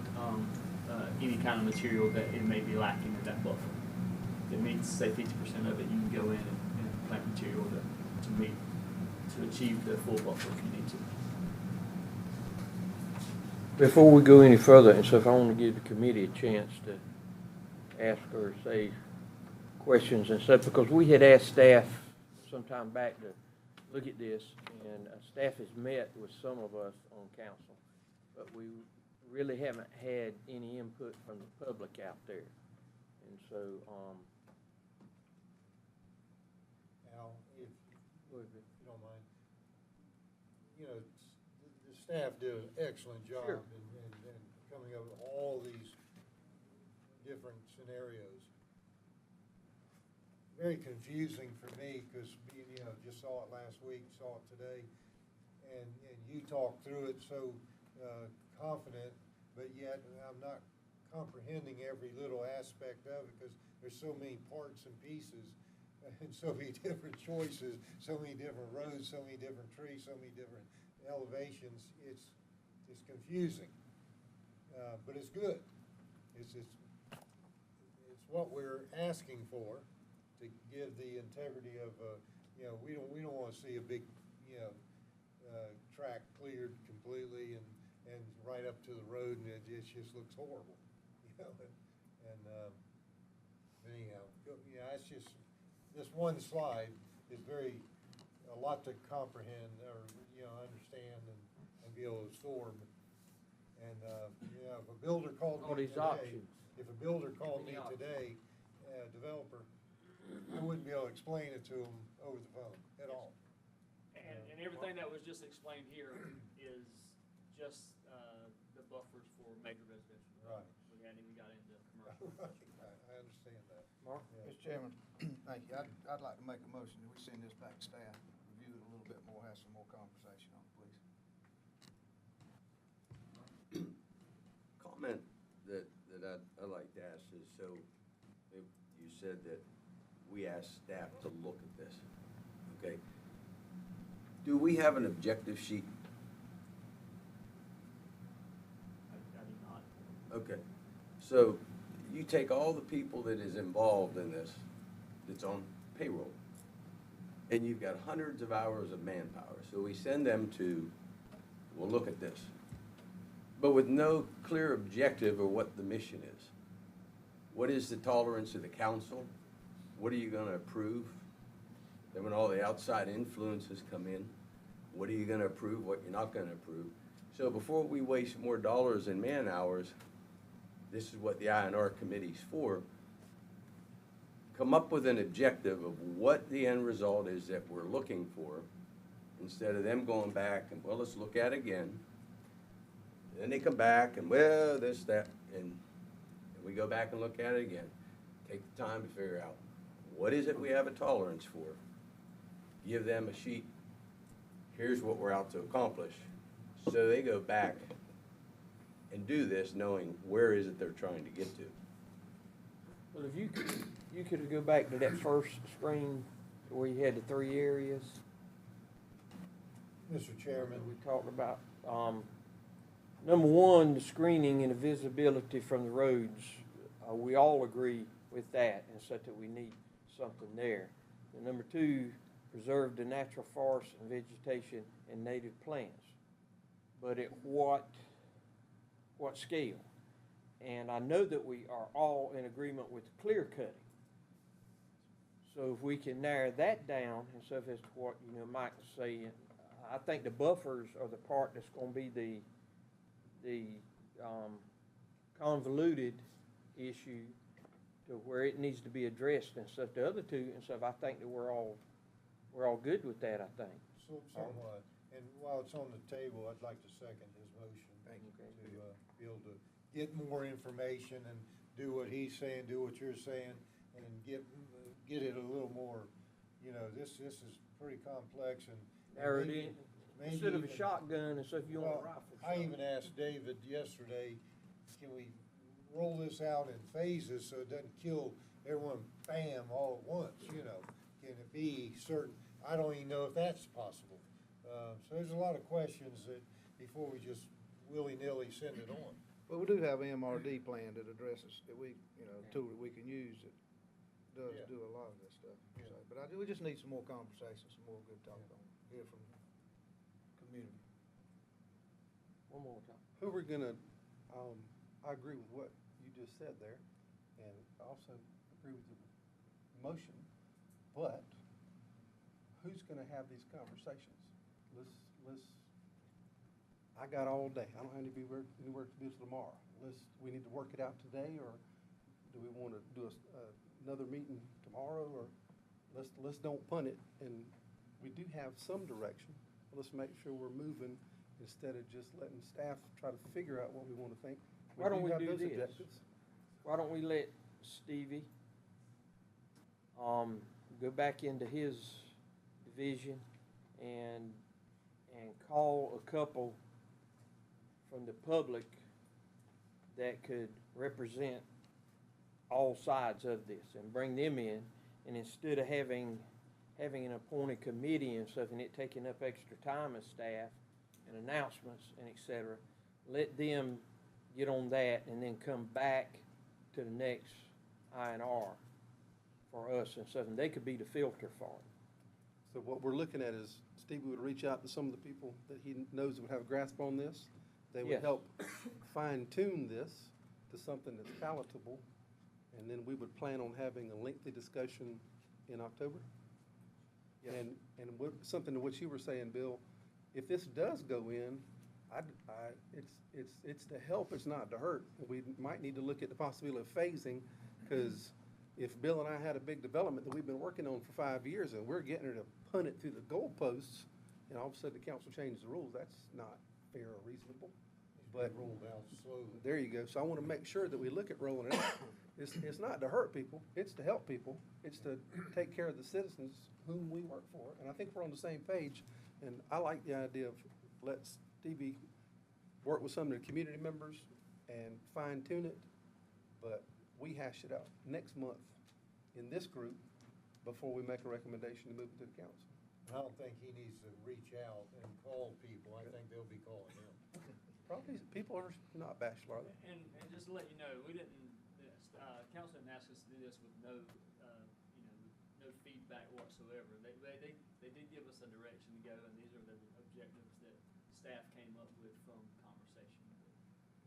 any kind of material that it may be lacking in that buffer. If it meets, say, 50% of it, you can go in and plant material to achieve the full buffer if you need to. Before we go any further, and so if I want to give the committee a chance to ask or say questions and stuff, because we had asked staff sometime back to look at this, and staff has met with some of us on council, but we really haven't had any input from the public out there. And so, Al, if you don't mind, you know, the staff did an excellent job Sure. in coming up with all these different scenarios. Very confusing for me, because, you know, just saw it last week, saw it today, and you talked through it so confident, but yet I'm not comprehending every little aspect of it, because there's so many parts and pieces, and so many different choices, so many different roads, so many different trees, so many different elevations. It's confusing, but it's good. It's what we're asking for, to give the integrity of, you know, we don't want to see a big, you know, track cleared completely and right up to the road, and it just looks horrible, you know. And anyhow, yeah, it's just, this one slide is a lot to comprehend, or, you know, understand and be able to absorb. And, you know, if a builder called all me these today, options. if a builder called me today, a developer, I wouldn't be able to explain it to them over the phone at all. And everything that was just explained here is just the buffers for major residential. Right. We hadn't even got into commercial. Right, I understand that. Mark? Yeah. Mr. Chairman, thank you. I'd like to make a motion that we send this back to staff, review it a little bit more, have some more conversation on it, please. Comment that I'd like to ask is, so you said that we asked staff to look at this, okay? Do we have an objective sheet? I do not. Okay, so you take all the people that is involved in this, that's on payroll, and you've got hundreds of hours of manpower, so we send them to, we'll look at this, but with no clear objective of what the mission is. What is the tolerance of the council? What are you gonna approve? Then when all the outside influences come in, what are you gonna approve, what you're not gonna approve? So before we waste more dollars and man hours, this is what the I&R committee's for. Come up with an objective of what the end result is that we're looking for, instead of them going back and, well, let's look at it again. Then they come back and, well, this, that, and we go back and look at it again. Take the time to figure out, what is it we have a tolerance for? Give them a sheet, here's what we're out to accomplish. So they go back and do this knowing where is it they're trying to get to. Well, if you could go back to that first screen where you had the 3 areas Mr. Chairman, we talked about. Number one, the screening and the visibility from the roads. We all agree with that, and such that we need something there. And number two, preserve the natural forest and vegetation and native plants. But at what scale? And I know that we are all in agreement with clear cutting. So if we can narrow that down, and so as to what, you know, Mike was saying, I think the buffers are the part that's gonna be the convoluted issue to where it needs to be addressed and stuff. The other two and stuff, I think that we're all good with that, I think. somewhat. And while it's on the table, I'd like to second his motion. Thank you. To be able to get more information and do what he's saying, do what you're saying, and get it a little more, you know, this is pretty complex and. Narrow it maybe- in. maybe Instead of a even- shotgun and stuff, you want a Well, rifle. I even asked David yesterday, can we roll this out in phases so it doesn't kill everyone, bam, all at once, you know? Can it be certain, I don't even know if that's possible. So there's a lot of questions that, before we just willy-nilly send it on. But we do have an MRD plan that addresses, that we, you know, tool that we can use that does Yeah. do a lot of this stuff. Yeah. So, but we just need some more conversation, some more good talk on, hear from the community. One more time. Who we're gonna, I agree with what you just said there, and also agree with the motion, but who's gonna have these conversations? Let's, I got all day. I don't have anywhere to be till tomorrow. We need to work it out today, or do we wanna do another meeting tomorrow, or let's don't punt it. And we do have some direction. Let's make sure we're moving instead of just letting staff try to figure out what we wanna think. Why don't we have do those this? objectives. Why don't we let Stevie go back into his division and call a couple from the public that could represent all sides of this and bring them in, and instead of having an appointed committee and stuff and it taking up extra time as staff and announcements and et cetera, let them get on that and then come back to the next I&R for us and stuff, and they could be the filter for it. So what we're looking at is Stevie would reach out to some of the people that he knows would have a grasp on this. They would Yes. help fine tune this to something that's palatable, and then we would plan on having a lengthy discussion in October. Yes. And something to what you were saying, Bill, if this does go in, it's to help, it's not to hurt. We might need to look at the possibility of phasing, because if Bill and I had a big development that we've been working on for 5 years and we're getting her to punt it through the goalposts, and all of a sudden the council changes the rules, that's not fair or reasonable. But Rolled out slowly. there you go. So I want to make sure that we look at rolling it out. It's not to hurt people, it's to help people. It's to take care of the citizens whom we work for. And I think we're on the same page. And I like the idea of let Stevie work with some of the community members and fine tune it. But we hash it out next month in this group before we make a recommendation to move it to the council. I don't think he needs to reach out and call people. I think they'll be calling him. Probably people are not bashful, are they? And just to let you know, we didn't, council didn't ask us to do this with no, no feedback whatsoever. They did give us a direction to go, and these are the objectives that staff came up with from conversation.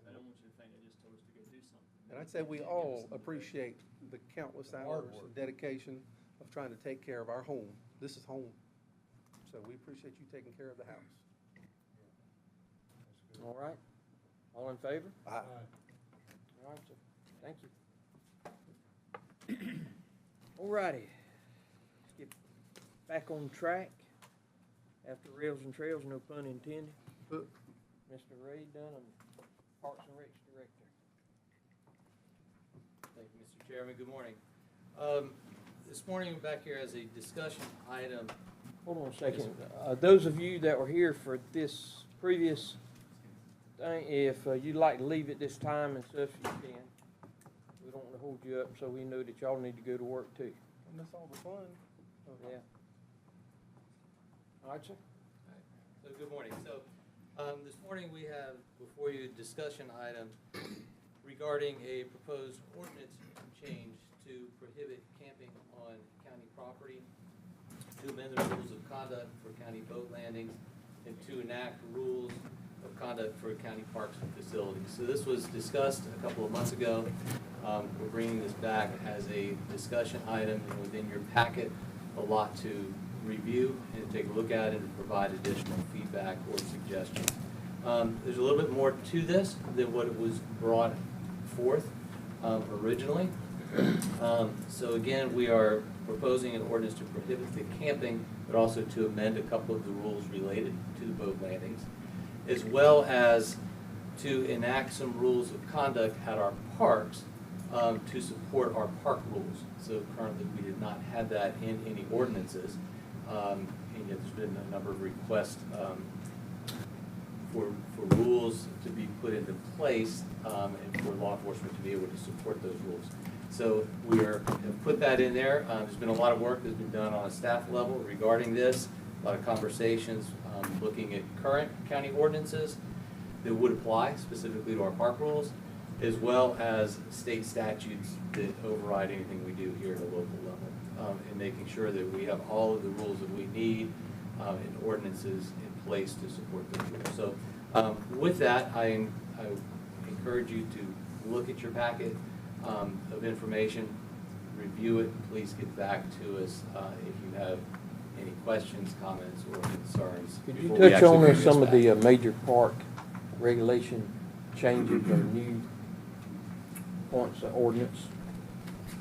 I don't want you to think they just told us to go do something. And I'd say we all appreciate the countless hours and dedication of trying to take care of our home. This is home. So we appreciate you taking care of the house. All right? All in favor? Aye. All right, sir. Thank you. All righty. Let's get back on track. After Rails and Trails, no pun intended. Mr. Ray Dunham, Parks and Recs Director. Thank you, Mr. Chairman. Good morning. This morning, we're back here as a discussion item. Hold on a second. Those of you that were here for this previous thing, if you'd like to leave at this time and stuff, you can. We don't want to hold you up, so we know that y'all need to go to work too. I miss all the fun. Yeah. All right, sir. So, good morning. So, this morning we have before you a discussion item regarding a proposed ordinance change to prohibit camping on county property, to amend the rules of conduct for county boat landings, and to enact rules of conduct for county parks and facilities. So this was discussed a couple of months ago. We're bringing this back as a discussion item, and within your packet, a lot to review and take a look at and provide additional feedback or suggestions. There's a little bit more to this than what it was brought forth originally. So again, we are proposing an ordinance to prohibit the camping, but also to amend a couple of the rules related to the boat landings, as well as to enact some rules of conduct at our parks to support our park rules. So currently, we did not have that in any ordinances, and yet there's been a number of requests for rules to be put into place and for law enforcement to be able to support those rules. So we have put that in there. There's been a lot of work that's been done on a staff level regarding this, a lot of conversations looking at current county ordinances that would apply specifically to our park rules, as well as state statutes that override anything we do here at a local level, and making sure that we have all of the rules that we need and ordinances in place to support those rules. So with that, I encourage you to look at your packet of information, review it, please get back to us if you have any questions, comments, or concerns. Could you before we touch actually on bring this some of back. the major park regulation changes or new points of ordinance?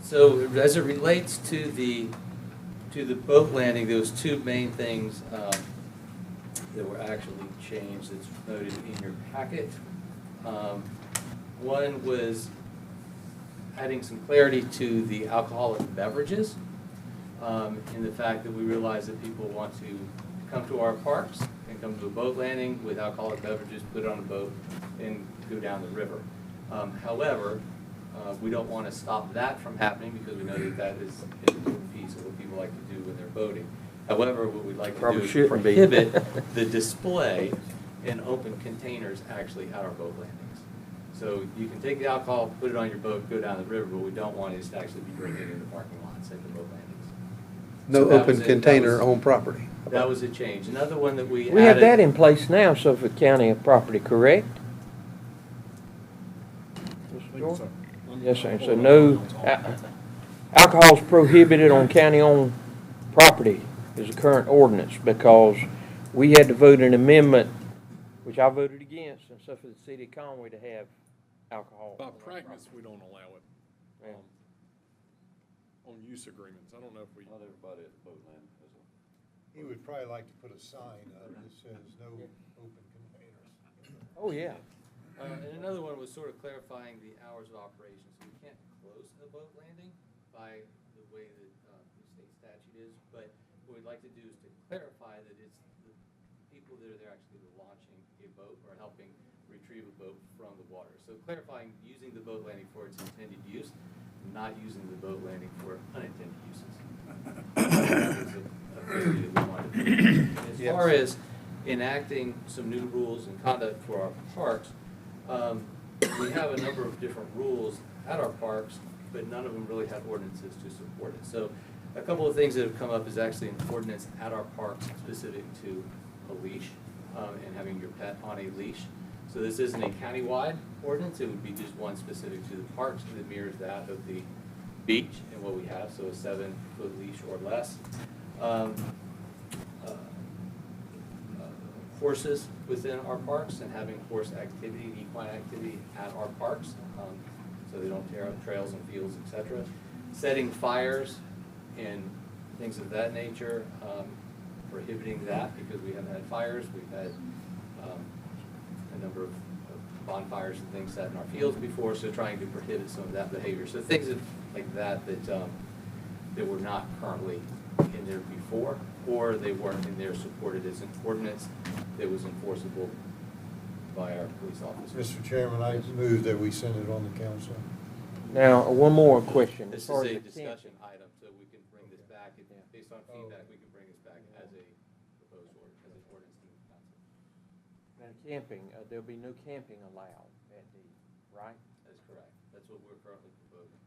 So as it relates to the boat landing, there was two main things that were actually changed that's noted in your packet. One was adding some clarity to the alcoholic beverages, in the fact that we realize that people want to come to our parks and come to a boat landing with alcoholic beverages, put it on a boat, and go down the river. However, we don't want to stop that from happening because we know that that is an important piece of what people like to do when they're boating. However, what we'd like to Probably do is shouldn't be. prohibit the display in open containers actually at our boat landings. So you can take the alcohol, put it on your boat, go down the river, but we don't want it to actually be bringing it in the parking lots at the boat landings. No So that open was it. container That was- on property. That was a change. Another one that we added. We have that in place now, Suffolk County property, correct? Mr. Jordan? Yes, sir. So no, alcohol's prohibited on county-owned property is the current ordinance, because we had to vote an amendment, which I voted against, and so for the city of Conway to have alcohol. By practice, we don't allow it, Yeah. on use agreements. I don't know if we. Not everybody at the boat landing has a. He would probably like to put a sign up that says no open containers. Oh, yeah. And another one was sort of clarifying the hours of operation. So we can't close a boat landing by the way that the state statute is, but what we'd like to do is to clarify that it's the people that are there actually launching a boat or helping retrieve a boat from the water. So clarifying using the boat landing for its intended use, not using the boat landing for unintended uses. That was a clarity that we wanted to do. As far as enacting some new rules and conduct for our parks, we have a number of different rules at our parks, but none of them really have ordinances to support it. So a couple of things that have come up is actually an ordinance at our parks specific to a leash and having your pet on a leash. So this isn't a countywide ordinance, it would be just one specific to the parks that mirrors that of the beach and what we have, so a 7-foot leash or less. Horses within our parks and having horse activity, equine activity at our parks, so they don't tear up trails and fields, etc. Setting fires and things of that nature, prohibiting that because we haven't had fires. We've had a number of bonfires and things set in our fields before, so trying to prohibit some of that behavior. So things like that that were not currently in there before, or they weren't in there supported as an ordinance that was enforceable by our police officers. Mr. Chairman, I move that we send it on the council. Now, one more question. This As is far as a the discussion camping. item, so we can bring this back, and based on feedback, we can bring this back as a proposed ordinance, as an ordinance to the council. Now, camping, there'll be no camping allowed at the, right? That's correct. That's what we're currently proposing.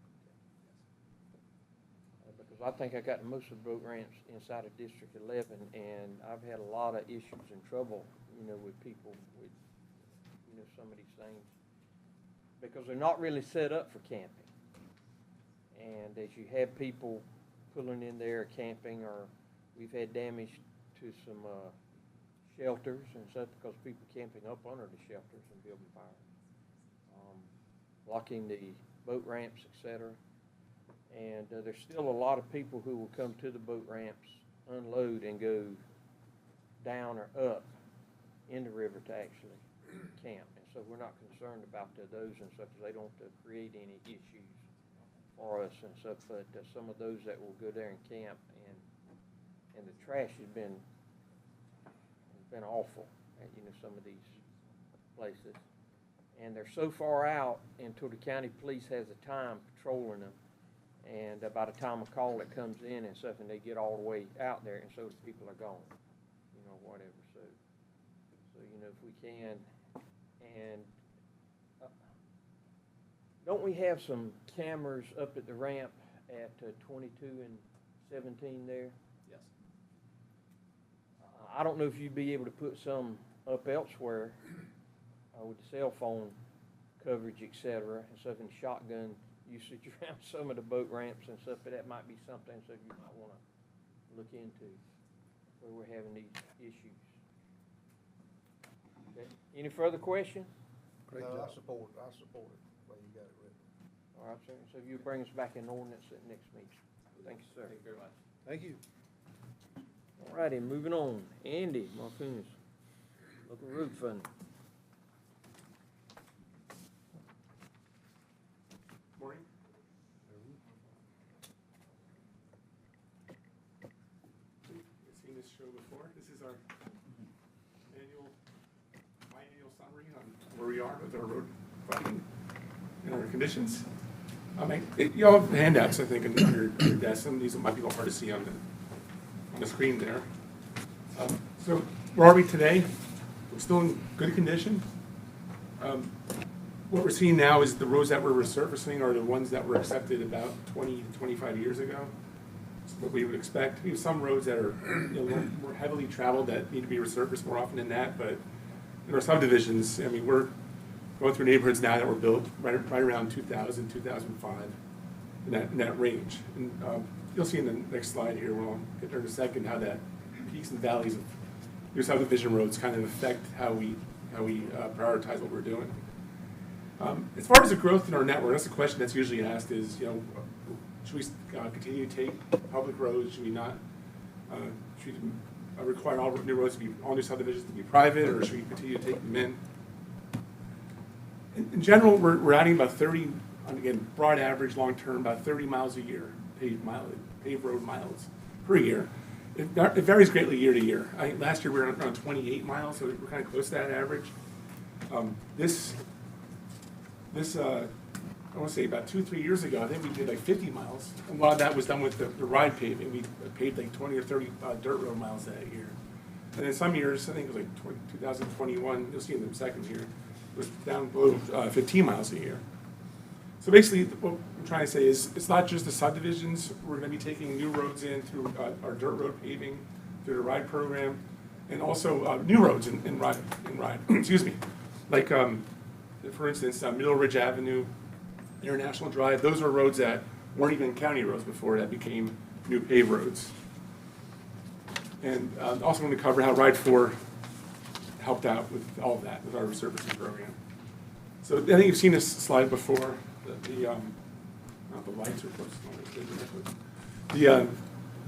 Because I think I got most of the boat ramps inside of District 11, and I've had a lot of issues and trouble, with people with, some of these things, because they're not really set up for camping. And as you have people pulling in there camping, or we've had damage to some shelters and stuff because people camping up under the shelters and building fires, blocking the boat ramps, etc. And there's still a lot of people who will come to the boat ramps, unload, and go down or up in the river to actually camp. And so we're not concerned about those and stuff, because they don't create any issues for us and stuff. But some of those that will go there and camp, and the trash has been awful at some of these places. And they're so far out until the county police has the time patrolling them. And by the time a call that comes in and stuff, and they get all the way out there, and so the people are gone, whatever. So if we can, and don't we have some cameras up at the ramp at 22 and 17 there? Yes. I don't know if you'd be able to put some up elsewhere with the cell phone coverage, etc., and stuff, and shotgun usage around some of the boat ramps and stuff, but that might be something that you might wanna look into where we're having these issues. Okay. Any further question? No, I support it, the way you got it written. All right, sir. So you bring us back an ordinance at next meeting. Thank you, sir. Thank you very much. Thank you. All righty, moving on. Andy Marcoonis, local road fund. Morning. You've seen this show before. This is our biannual summary on where we are with our road funding and our conditions. You all have handouts, I think, on your desk. Some of these might be a little hard to see on the screen there. So where are we today? We're still in good condition. What we're seeing now is the roads that we're resurfacing are the ones that were accepted about 20 to 25 years ago. That's what we would expect. We have some roads that are more heavily traveled that need to be resurfaced more often than that, but in our subdivisions, I mean, we're going through neighborhoods now that were built right around 2000, 2005, in that range. And you'll see in the next slide here, we'll get there in a second, how that peaks and valleys of your subdivision roads kind of affect how we prioritize what we're doing. As far as the growth in our network, that's the question that's usually asked is, should we continue to take public roads? Should we not? Should we require all new subdivisions to be private, or should we continue to take them in? In general, we're adding about 30, again, broad average, long-term, about 30 miles a year, paved road miles per year. It varies greatly year to year. I think last year we were around 28 miles, so we're kind of close to that average. I want to say about 2-3 years ago, I think we did like 50 miles. And a lot of that was done with the ride paving. We paved like 20 or 30 dirt road miles that year. And then some years, I think it was like 2021, you'll see in the second year, it was down below 15 miles a year. So basically, what I'm trying to say is, it's not just the subdivisions. We're going to be taking new roads in through our dirt road paving, through the ride program, and also new roads in ride. Excuse me. Like, for instance, Middle Ridge Avenue, International Drive, those were roads that weren't even county roads before that became new paved roads. And also want to cover how Ride 4 helped out with all of that, with our resurfacing program. So I think you've seen this slide before. Not the lights are close.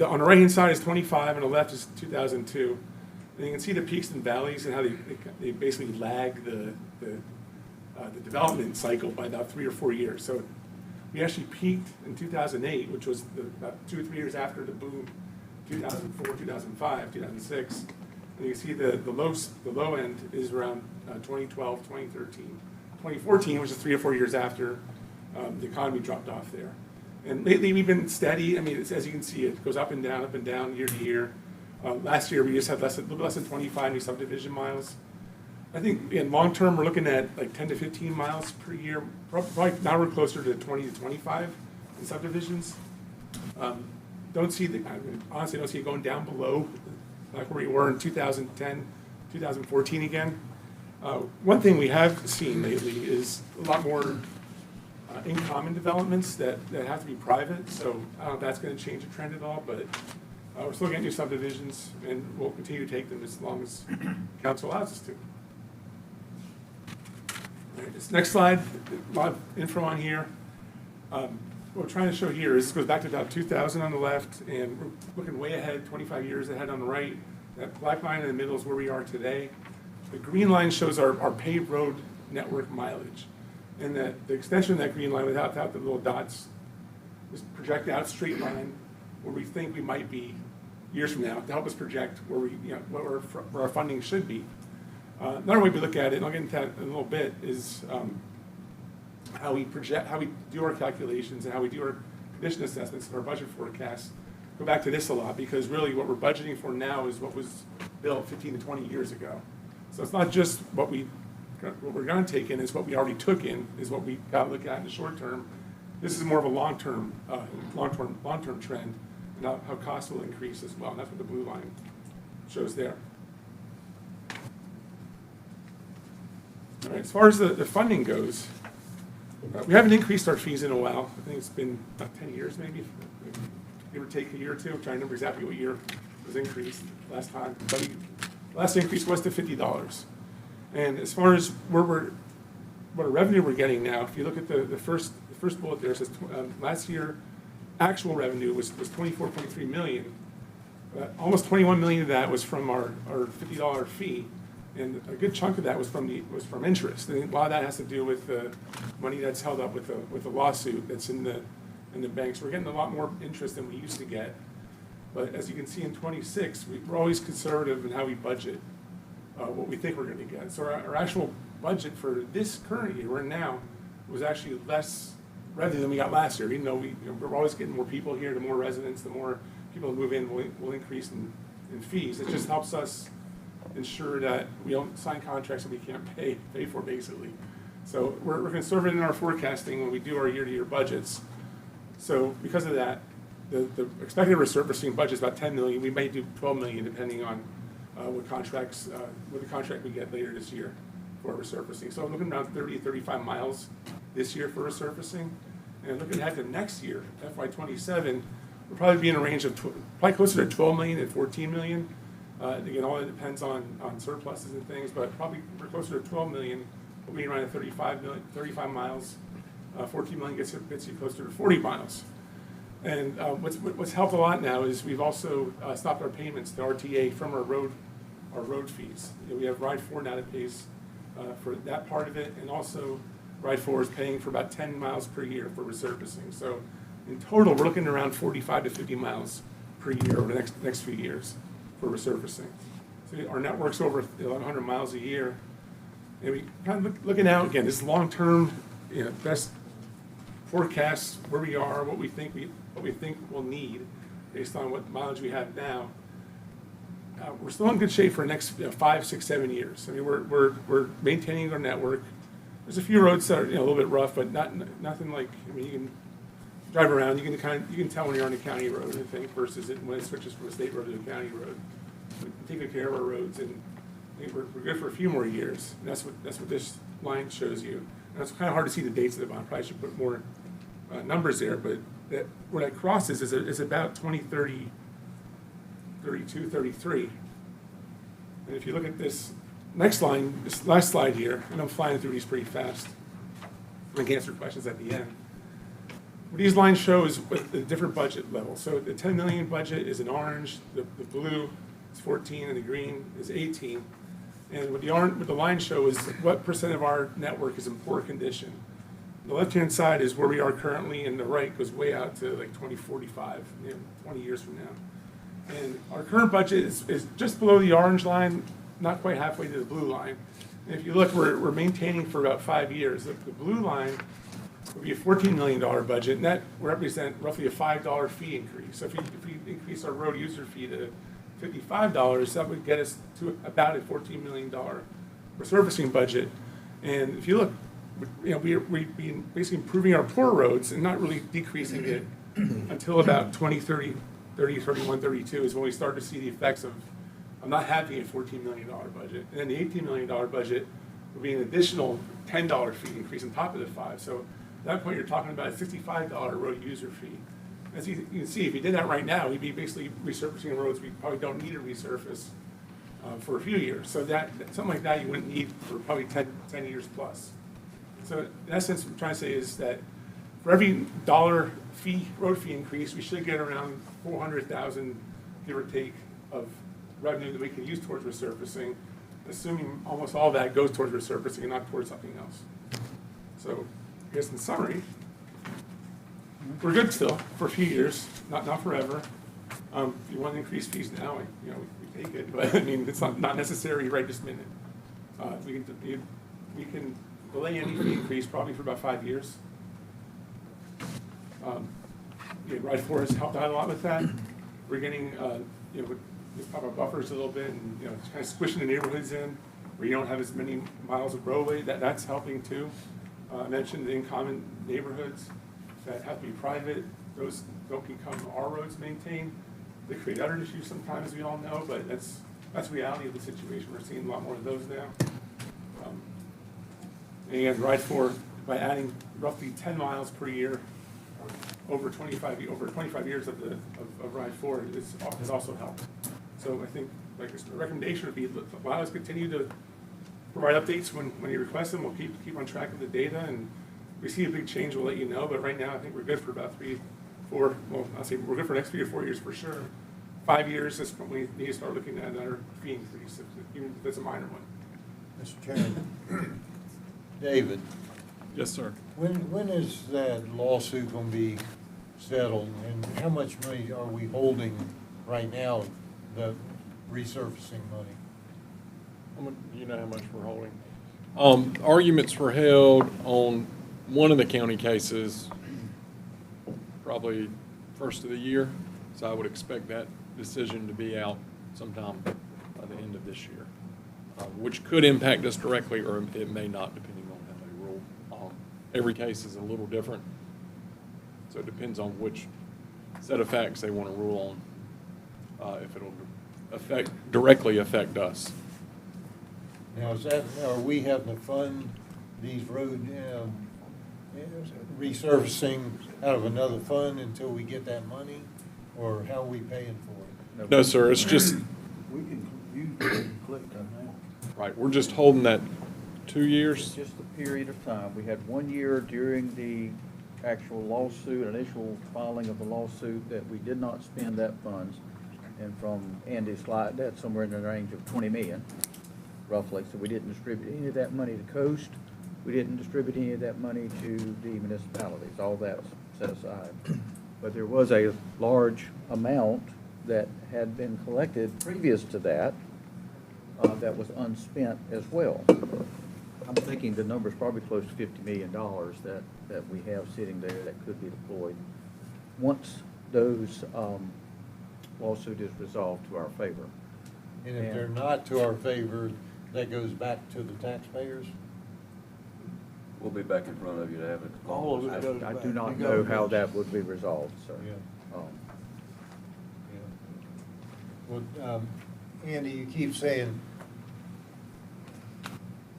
On the right-hand side is 25, and the left is 2002. And you can see the peaks and valleys and how they basically lag the development cycle by about 3 or 4 years. So we actually peaked in 2008, which was about 2 or 3 years after the boom, 2004, 2005, 2006. And you can see the low end is around 2012, 2013. 2014, which is 3 or 4 years after the economy dropped off there. And lately we've been steady. I mean, as you can see, it goes up and down year to year. Last year we just had a little less than 25 new subdivision miles. I think in long term we're looking at like 10 to 15 miles per year. Probably now we're closer to 20 to 25 in subdivisions. Honestly don't see it going down below like where we were in 2010, 2014 again. One thing we have seen lately is a lot more in common developments that have to be private. So I don't know if that's going to change the trend at all, but we're still getting new subdivisions, and we'll continue to take them as long as council allows us to. All right, this next slide, a lot of info on here. What we're trying to show here is this goes back to about 2000 on the left, and we're looking way ahead, 25 years ahead on the right. That black line in the middle is where we are today. The green line shows our paved road network mileage. And the extension of that green line without the little dots is project out straight line where we think we might be years from now to help us project where where our funding should be. Another way we look at it, and I'll get into that in a little bit, is how we do our calculations and how we do our condition assessments and our budget forecasts. Go back to this a lot, because really what we're budgeting for now is what was built 15 to 20 years ago. So it's not just what we're going to take in, is what we already took in, is what we got to look at in the short term. This is more of a long-term trend, and how costs will increase as well. And that's what the blue line shows there. All right, as far as the funding goes, We haven't increased our fees in a while. I think it's been about 10 years maybe, give or take a year or two. I'm trying to remember exactly what year it was increased last time. But the last increase was to $50. And as far as what revenue we're getting now, if you look at the first bullet there, it says last year actual revenue was 24.3 million. Almost 21 million of that was from our $50 fee, and a good chunk of that was from interest. And a lot of that has to do with the money that's held up with the lawsuit that's in the banks. We're getting a lot more interest than we used to get. But as you can see in 26, we're always conservative in how we budget what we think we're going to get. So our actual budget for this current year, we're in now, was actually less revenue than we got last year. Even though we're always getting more people here, the more residents, the more people that move in will increase in fees. It just helps us ensure that we don't sign contracts that we can't pay for, basically. So we're conservative in our forecasting when we do our year-to-year budgets. So because of that, the expected resurfacing budget is about 10 million. We may do 12 million depending on what contract we get later this year for resurfacing. So I'm looking around 30, 35 miles this year for resurfacing. And looking ahead to next year, FY27, we'll probably be in a range of probably closer to 12 million and 14 million. Again, all it depends on surpluses and things, but probably we're closer to 12 million. We'll be around 35 miles. 14 million gets you closer to 40 miles. And what's helped a lot now is we've also stopped our payments to RTA from our road fees. We have Ride 4 now that pays for that part of it, and also Ride 4 is paying for about 10 miles per year for resurfacing. So in total, we're looking around 45 to 50 miles per year over the next few years for resurfacing. So our network's over 1,100 miles a year. And we kind of looking out, again, this long-term, best forecast where we are, what we think we'll need based on what mileage we have now. We're still in good shape for the next 5, 6, 7 years. I mean, we're maintaining our network. There's a few roads that are a little bit rough, but nothing like, I mean, you can drive around, you can tell when you're on a county road, I think, versus when it switches from a state road to a county road. We take good care of our roads, and I think we're good for a few more years. And that's what this line shows you. And it's kind of hard to see the dates at the bottom. Probably should put more numbers there, but where that crosses is about 2030, 32, 33. And if you look at this next line, this last slide here, and I'm flying through these pretty fast. I can answer questions at the end. What these lines show is the different budget levels. So the 10 million budget is in orange, the blue is 14, and the green is 18. And what the lines show is what % of our network is in poor condition. The left-hand side is where we are currently, and the right goes way out to like 2045, 20 years from now. And our current budget is just below the orange line, not quite halfway to the blue line. And if you look, we're maintaining for about 5 years. The blue line would be a $14 million budget, and that would represent roughly a $5 fee increase. So if we increase our road user fee to $55, that would get us to about a $14 million resurfacing budget. And if you look, we've been basically improving our poor roads and not really decreasing it until about 2030, 31, 32 is when we start to see the effects of not having a $14 million budget. And then the $18 million budget would be an additional $10 fee increase on top of the 5. So at that point, you're talking about a $65 road user fee. As you can see, if you did that right now, we'd be basically resurfacing roads we probably don't need to resurface for a few years. So something like that you wouldn't need for probably 10 years plus. So in essence, what I'm trying to say is that for every dollar road fee increase, we should get around 400,000, give or take, of revenue that we can use towards resurfacing, assuming almost all that goes towards resurfacing and not towards something else. So I guess in summary, we're good still for a few years, not forever. If you want to increase fees now, we take it, but I mean, it's not necessary right this minute. We can delay any fee increase probably for about 5 years. Ride 4 has helped out a lot with that. We're getting, just pop our buffers a little bit and, it's kind of squishing the neighborhoods in where you don't have as many miles of roadway. That's helping too. I mentioned the in-common neighborhoods that have to be private. Those don't become our roads maintained. They create other issues sometimes, we all know, but that's the reality of the situation. We're seeing a lot more of those now. And Ride 4 by adding roughly 10 miles per year over 25 years of Ride 4 has also helped. So I think, like, the recommendation would be, allow us to continue to provide updates when you request them. We'll keep on track of the data, and if we see a big change, we'll let you know. But right now, I think we're good for about 3, 4, well, I'll say we're good for the next 3 to 4 years for sure. 5 years is when we need to start looking at another fee increase, even if it's a minor one. Mr. Chairman, David, Yes, sir. when is that lawsuit gonna be settled, and how much money are we holding right now, the resurfacing money? You know how much we're holding. Arguments were held on one of the county cases, probably first of the year, so I would expect that decision to be out sometime by the end of this year, which could impact us directly, or it may not, depending on how they rule. Every case is a little different, so it depends on which set of facts they want to rule on, if it'll directly affect us. Now, are we having to fund these road resurfacing out of another fund until we get that money, or how are we paying for it? No, sir, it's just, You can click on that. right, we're just holding that 2 years. Just a period of time. We had 1 year during the actual lawsuit, initial filing of the lawsuit, that we did not spend that funds. And from Andy's slide, that's somewhere in the range of 20 million, roughly. So we didn't distribute any of that money to Coast. We didn't distribute any of that money to the municipalities. All that was set aside. But there was a large amount that had been collected previous to that, that was unspent as well. I'm thinking the number's probably close to $50 million that we have sitting there that could be deployed once those lawsuit is resolved to our favor. And if they're not to our favor, that goes back to the taxpayers? We'll be back in front of you to have it. All of it goes back. I do not know how that would be resolved, sir. Yeah. Well, Andy, you keep saying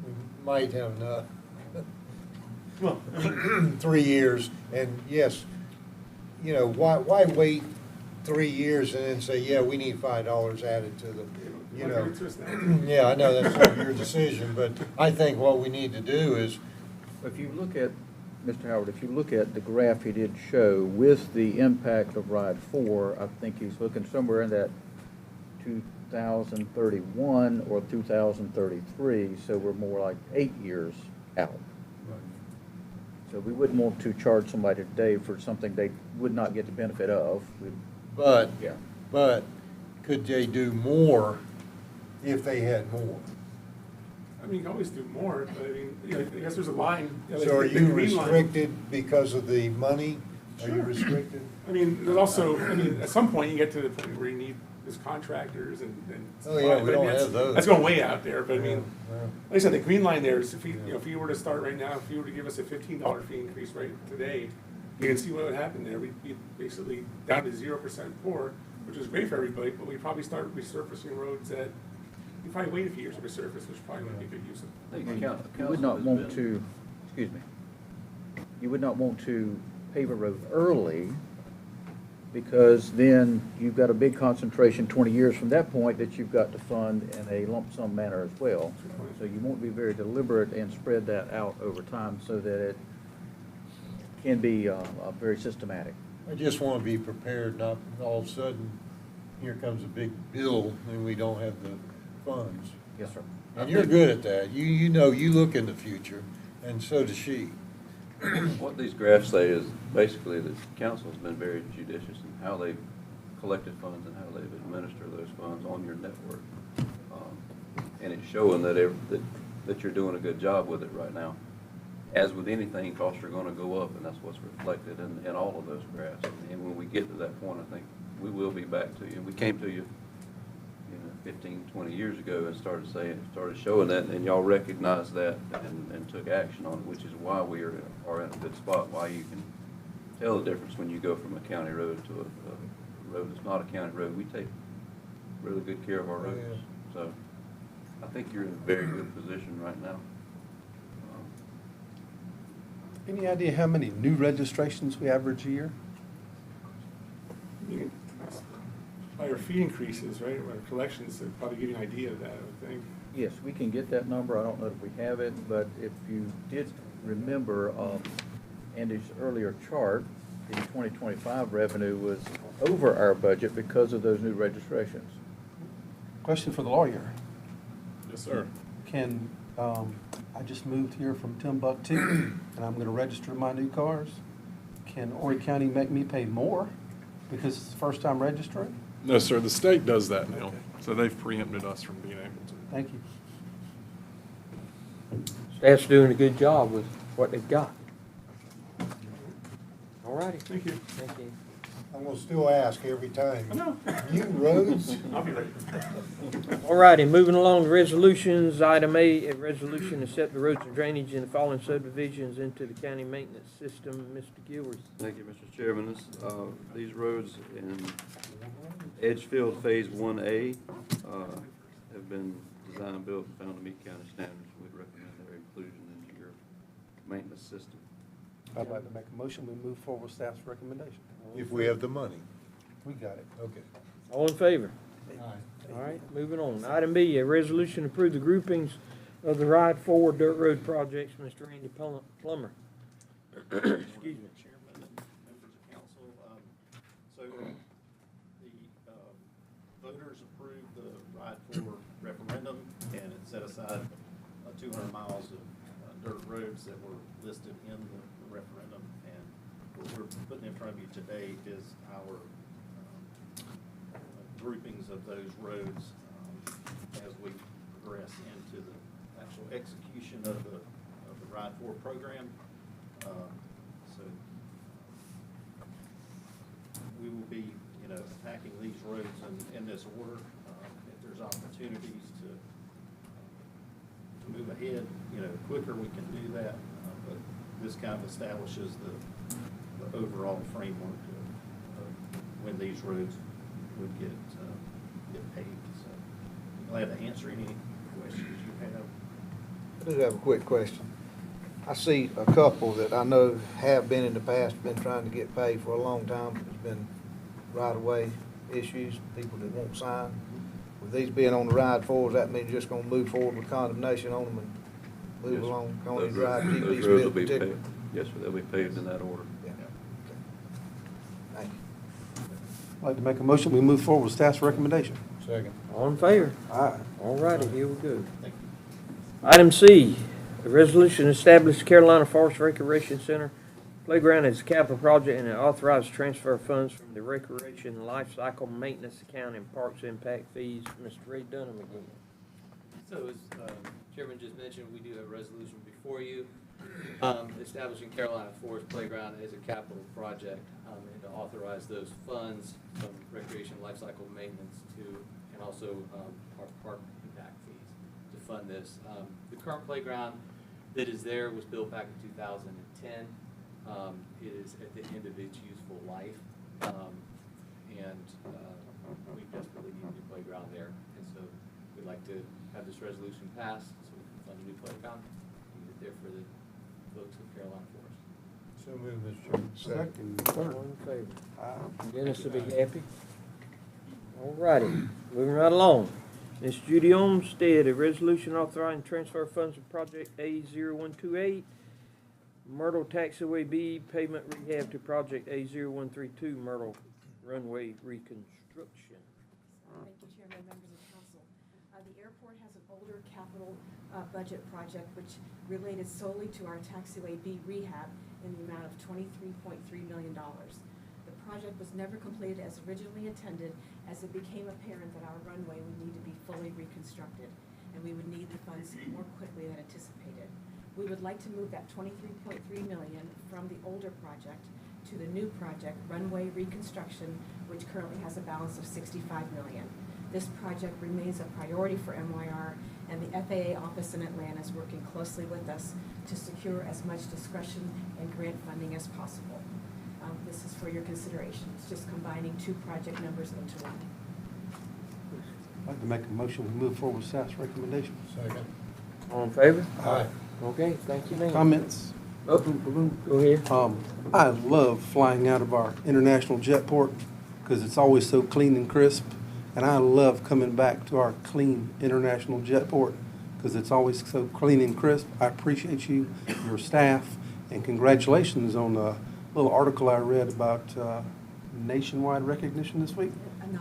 we might have enough. 3 years, and yes, you know, why wait 3 years and then say, yeah, we need $5 added to the, you know. Yeah, I know that's not your decision, but I think what we need to do is. If you look at, Mr. Howard, if you look at the graph he did show with the impact of Ride 4, I think he's looking somewhere in that 2031 or 2033, so we're more like 8 years out. So we wouldn't want to charge somebody today for something they would not get the benefit of. But, yeah. But could they do more if they had more? I mean, you can always do more, but I mean, you know, I guess there's a line. You know, So are the you green line. restricted because of the money? Are you Sure. restricted? I mean, there's also, I mean, at some point you get to the point where you need these contractors and. Oh, yeah, we but I mean, don't have those. That's going way out there, but I mean, Yeah. like I said, the green line there is if you, you know, if you were to start right now, if you were to give us a $15 fee increase right today, you can see what would happen there. We'd be basically down to 0% poor, which is great for everybody, but we'd probably start resurfacing roads that, you'd probably wait a few years to resurface, which probably wouldn't be good use of. You would not want to, excuse me, you would not want to pave a road early, because then you've got a big concentration 20 years from that point that you've got to fund in a lump sum manner as well. So you won't be very deliberate and spread that out over time so that it can be very systematic. I just want to be prepared, not all of a sudden, here comes a big bill and we don't have the funds. Yes, sir. And you're good at that. You know, you look in the future, and so does she. What these graphs say is basically the council's been very judicious in how they've collected funds and how they've administered those funds on your network. And it's showing that that you're doing a good job with it right now. As with anything, costs are gonna go up, and that's what's reflected in all of those graphs. And when we get to that point, I think we will be back to you. We came to you, 15, 20 years ago and started showing that, and y'all recognized that and took action on it, which is why we are in a good spot, why you can tell the difference when you go from a county road to a road that's not a county road. We take really good care of our roads. Yeah. So I think you're in a very good position right now. Any idea how many new registrations we average a year? You can- By our fee increases, right, our collections, they'll probably give you an idea of that, I would think. Yes, we can get that number. I don't know if we have it, but if you did remember Andy's earlier chart, the 2025 revenue was over our budget because of those new registrations. Question for the lawyer. Yes, sir. Can, I just moved here from Timbuktu, and I'm gonna register my new cars. Can Horry County make me pay more because it's the first time registering? No, sir, the state does that now, Okay. so they've preempted us from being able to. Thank you. Staff's doing a good job with what they've got. All righty. Thank you. Thank you. I'm gonna still ask every time. No. New roads? I'll be ready. All righty, moving along to resolutions. Item A, a resolution to set the roads and drainage in the following subdivisions into the county maintenance system. Mr. Gilroy. Thank you, Mr. Chairman. These roads in Edgefield Phase 1A have been designed, built, and found to meet county standards. We'd recommend their inclusion into your maintenance system. I'd like to make a motion, we move forward with staff's recommendation. If we have the money. We got it. Okay. All in favor? Aye. All right, moving on. Item B, a resolution to approve the groupings of the Ride Forward Dirt Road projects. Mr. Randy Plummer. Excuse me. Chairman and members of council, so the voters approved the Ride Forward referendum, and it set aside 200 miles of dirt roads that were listed in the referendum, and what we're putting in front of you today is our groupings of those roads as we progress into the actual execution of the Ride Forward program. So we will be, attacking these roads in this order. If there's opportunities to move ahead, quicker, we can do that. But this kind of establishes the overall framework of when these roads would get paved. So I'm glad to answer any questions you have. I do have a quick question. I see a couple that I know have been in the past, been trying to get paid for a long time. There's been right-of-way issues, people that won't sign. With these being on the ride forwards, that means you're just gonna move forward with condemnation on them and move Yes, along sir. County Those Drive, roads- GP those roads Smith will be particular. paved. Yes, sir, they'll be paved in that order. Yeah. Okay. Thank you. I'd like to make a motion, we move forward with staff's recommendation. Second. All in favor? Aye. All righty, here we go. Thank you. Item C, a resolution to establish Carolina Forest Recreation Center playground as a capital project and to authorize transfer of funds from the Recreation Life Cycle Maintenance Account and Parks Impact Fees. Mr. Ray Dunham again. So as Chairman just mentioned, we do have a resolution before you establishing Carolina Forest Playground as a capital project and to authorize those funds from recreation life cycle maintenance and also our park impact fees to fund this. The current playground that is there was built back in 2010. It is at the end of its useful life, and we desperately need a new playground there. And so we'd like to have this resolution passed so we can fund a new playground and get it there for the folks of Carolina Forest. So move, Mr. Chairman. Second, third. All in favor? Aye. Dennis will be happy. All righty, moving right along. Ms. Judy Olmstead, a resolution authorizing transfer of funds from project A0128, Myrtle Taxiway B pavement rehab to project A0132, Myrtle Runway Reconstruction. Thank you, Chairman, members of council. The airport has an older capital budget project which related solely to our taxiway B rehab in the amount of $23.3 million. The project was never completed as originally intended, as it became apparent that our runway would need to be fully reconstructed, and we would need the funds more quickly than anticipated. We would like to move that $23.3 million from the older project to the new project, runway reconstruction, which currently has a balance of $65 million. This project remains a priority for MYR, and the FAA office in Atlanta is working closely with us to secure as much discretion and grant funding as possible. This is for your consideration. It's just combining two project numbers into one. I'd like to make a motion, we move forward with staff's recommendation. Second. All in favor? Aye. Okay, thank you, ma'am. Comments? Oh, go ahead. I love flying out of our international jet port because it's always so clean and crisp. And I love coming back to our clean international jet port because it's always so clean and crisp. I appreciate you, your staff, and congratulations on a little article I read about nationwide recognition this week.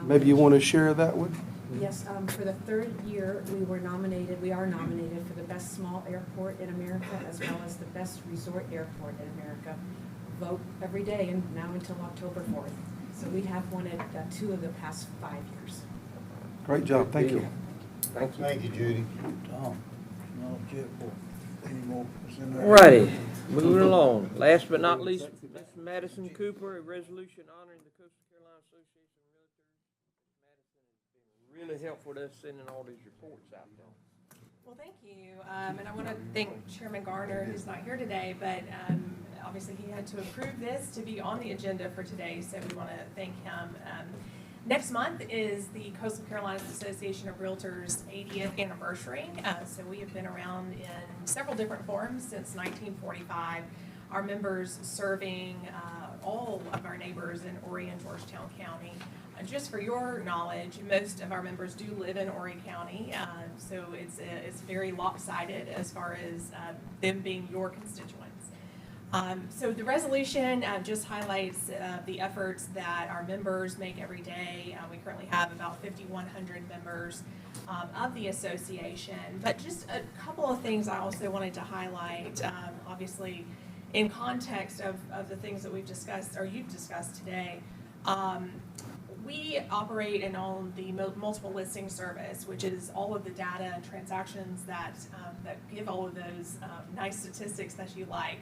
Maybe you want to share that with? Yes, for the third year, we are nominated for the best small airport in America as well as the best resort airport in America. Vote every day and now until October 4th. So we have won it 2 of the past 5 years. Great job, thank you. Thank you. Thank you, Judy. Tom, it's not a jet port anymore. It's in there. All righty, moving along. Last but not least, Ms. Madison Cooper, a resolution honoring the Coastal Carolina Association of Realtors. Madison has been really helpful to us sending all these reports out there. Well, thank you. And I want to thank Chairman Garner, who's not here today, but obviously he had to approve this to be on the agenda for today, so we want to thank him. Next month is the Coastal Carolina Association of Realtors 80th anniversary. So we have been around in several different forms since 1945. Our members serving all of our neighbors in Horry and Georgetown County. Just for your knowledge, most of our members do live in Horry County, so it's very lopsided as far as them being your constituents. So the resolution just highlights the efforts that our members make every day. We currently have about 5,100 members of the association, but just a couple of things I also wanted to highlight, obviously in context of the things that we've discussed, or you've discussed today. We operate and own the multiple listing service, which is all of the data and transactions that give all of those nice statistics that you like.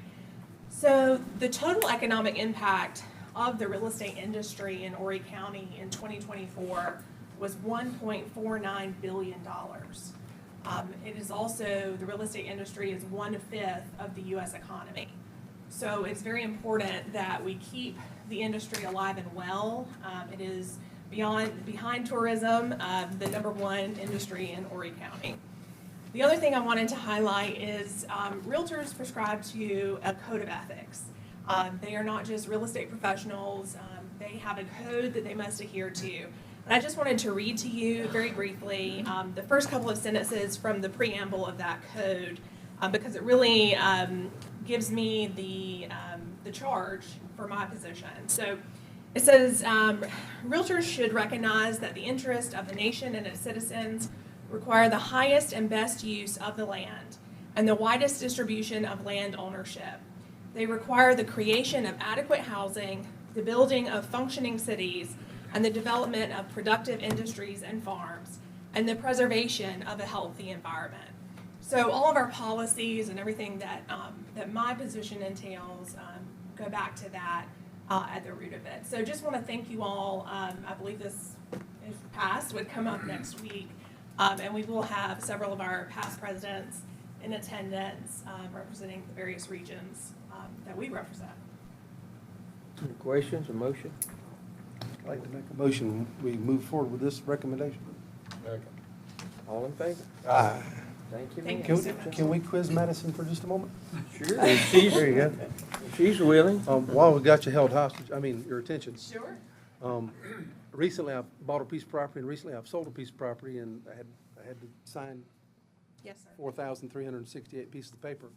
So the total economic impact of the real estate industry in Horry County in 2024 was $1.49 billion. It is also, the real estate industry is 1/5 of the U.S. economy. So it's very important that we keep the industry alive and well. It is behind tourism, the #1 industry in Horry County. The other thing I wanted to highlight is realtors prescribe to a code of ethics. They are not just real estate professionals. They have a code that they must adhere to. And I just wanted to read to you very briefly the first couple of sentences from the preamble of that code because it really gives me the charge for my position. So it says, realtors should recognize that the interest of the nation and its citizens require the highest and best use of the land and the widest distribution of land ownership. They require the creation of adequate housing, the building of functioning cities, and the development of productive industries and farms, and the preservation of a healthy environment. So all of our policies and everything that my position entails go back to that at the root of it. So just want to thank you all. I believe this, if passed, would come up next week. And we will have several of our past presidents in attendance representing the various regions that we represent. Any questions, a motion? I'd like to make a motion, we move forward with this recommendation. All in favor? Aye. Thank you. Thank ma'am. you. Can we quiz Madison for just a moment? Sure. There you go. She's willing. While we got you held hostage, your attention. Sure. Recently, I bought a piece of property, and recently I've sold a piece of property, and I had to sign Yes, sir. 4,368 pieces of paper.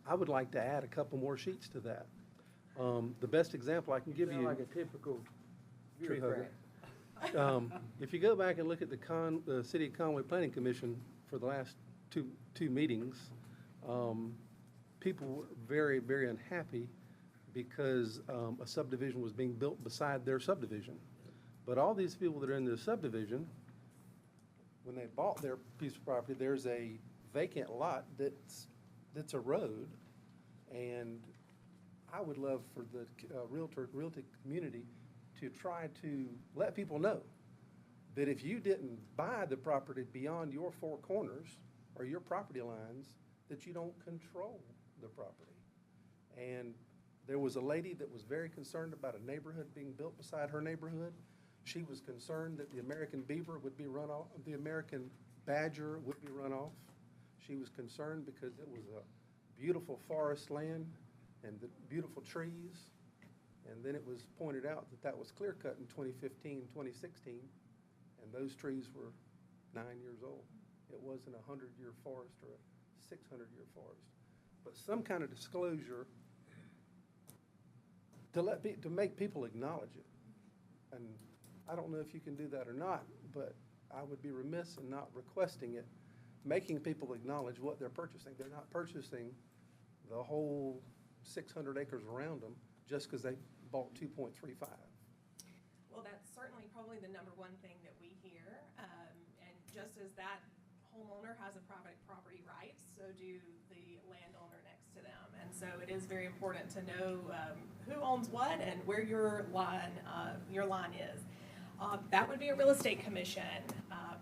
I would like to add a couple more sheets to that. The best example I can give you. Like a typical Tree bureaucrat. hugger. If you go back and look at the City of Conway Planning Commission for the last two meetings, people were very, very unhappy because a subdivision was being built beside their subdivision. But all these people that are in the subdivision, when they bought their piece of property, there's a vacant lot that's a road, and I would love for the realty community to try to let people know that if you didn't buy the property beyond your four corners or your property lines, that you don't control the property. And there was a lady that was very concerned about a neighborhood being built beside her neighborhood. She was concerned that the American beaver would be run off, the American badger would be run off. She was concerned because it was a beautiful forest land. and the beautiful trees. And then it was pointed out that that was clear cut in 2015, 2016, and those trees were 9 years old. It wasn't a 100-year forest or a 600-year forest. But some kind of disclosure to make people acknowledge it. And I don't know if you can do that or not, but I would be remiss in not requesting it, making people acknowledge what they're purchasing. They're not purchasing the whole 600 acres around them just because they bought 2.35. Well, that's certainly probably the number one thing that we hear. And just as that homeowner has a private property rights, so do the landowner next to them. And so it is very important to know who owns what and where your line is. That would be a real estate commission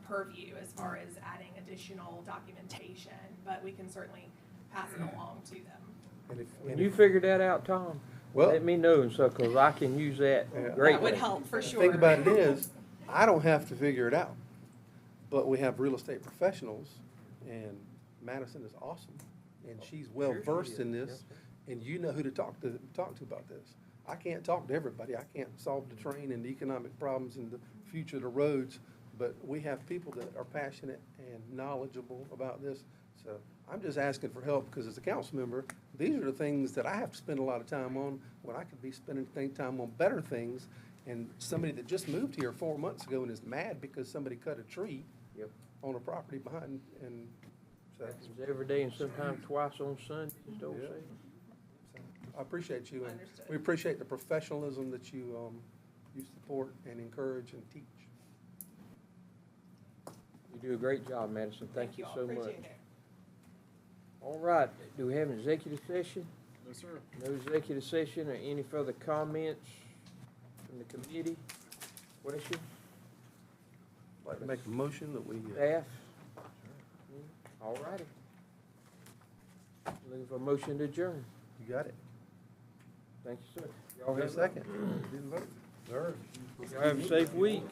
purview as far as adding additional documentation, but we can certainly pass it along to them. When you figure that out, Tom, let me know, and so, because I can use that greatly. That would help for sure. The thing about it is, I don't have to figure it out, but we have real estate professionals, and Madison is awesome, and she's well-versed in this, and you know who to talk to about this. I can't talk to everybody. I can't solve the terrain and the economic problems and the future of the roads, but we have people that are passionate and knowledgeable about this. So I'm just asking for help because as a council member, these are the things that I have to spend a lot of time on when I could be spending time on better things. And somebody that just moved here 4 months ago and is mad because somebody cut a tree on a property behind, and so. Happens every day and sometimes twice on Sundays, don't say. I appreciate you, and Understood. we appreciate the professionalism that you support and encourage and teach. You do a great job, Madison. Thank you all. so much. Appreciate it. All right, do we have an executive session? No, sir. No executive session or any further comments from the committee? Questions? I'd like to make a motion that we. Staff? All righty. Looking for a motion to adjourn. You got it. Thank you, sir. Y'all have a second. Didn't vote. Y'all have a safe week.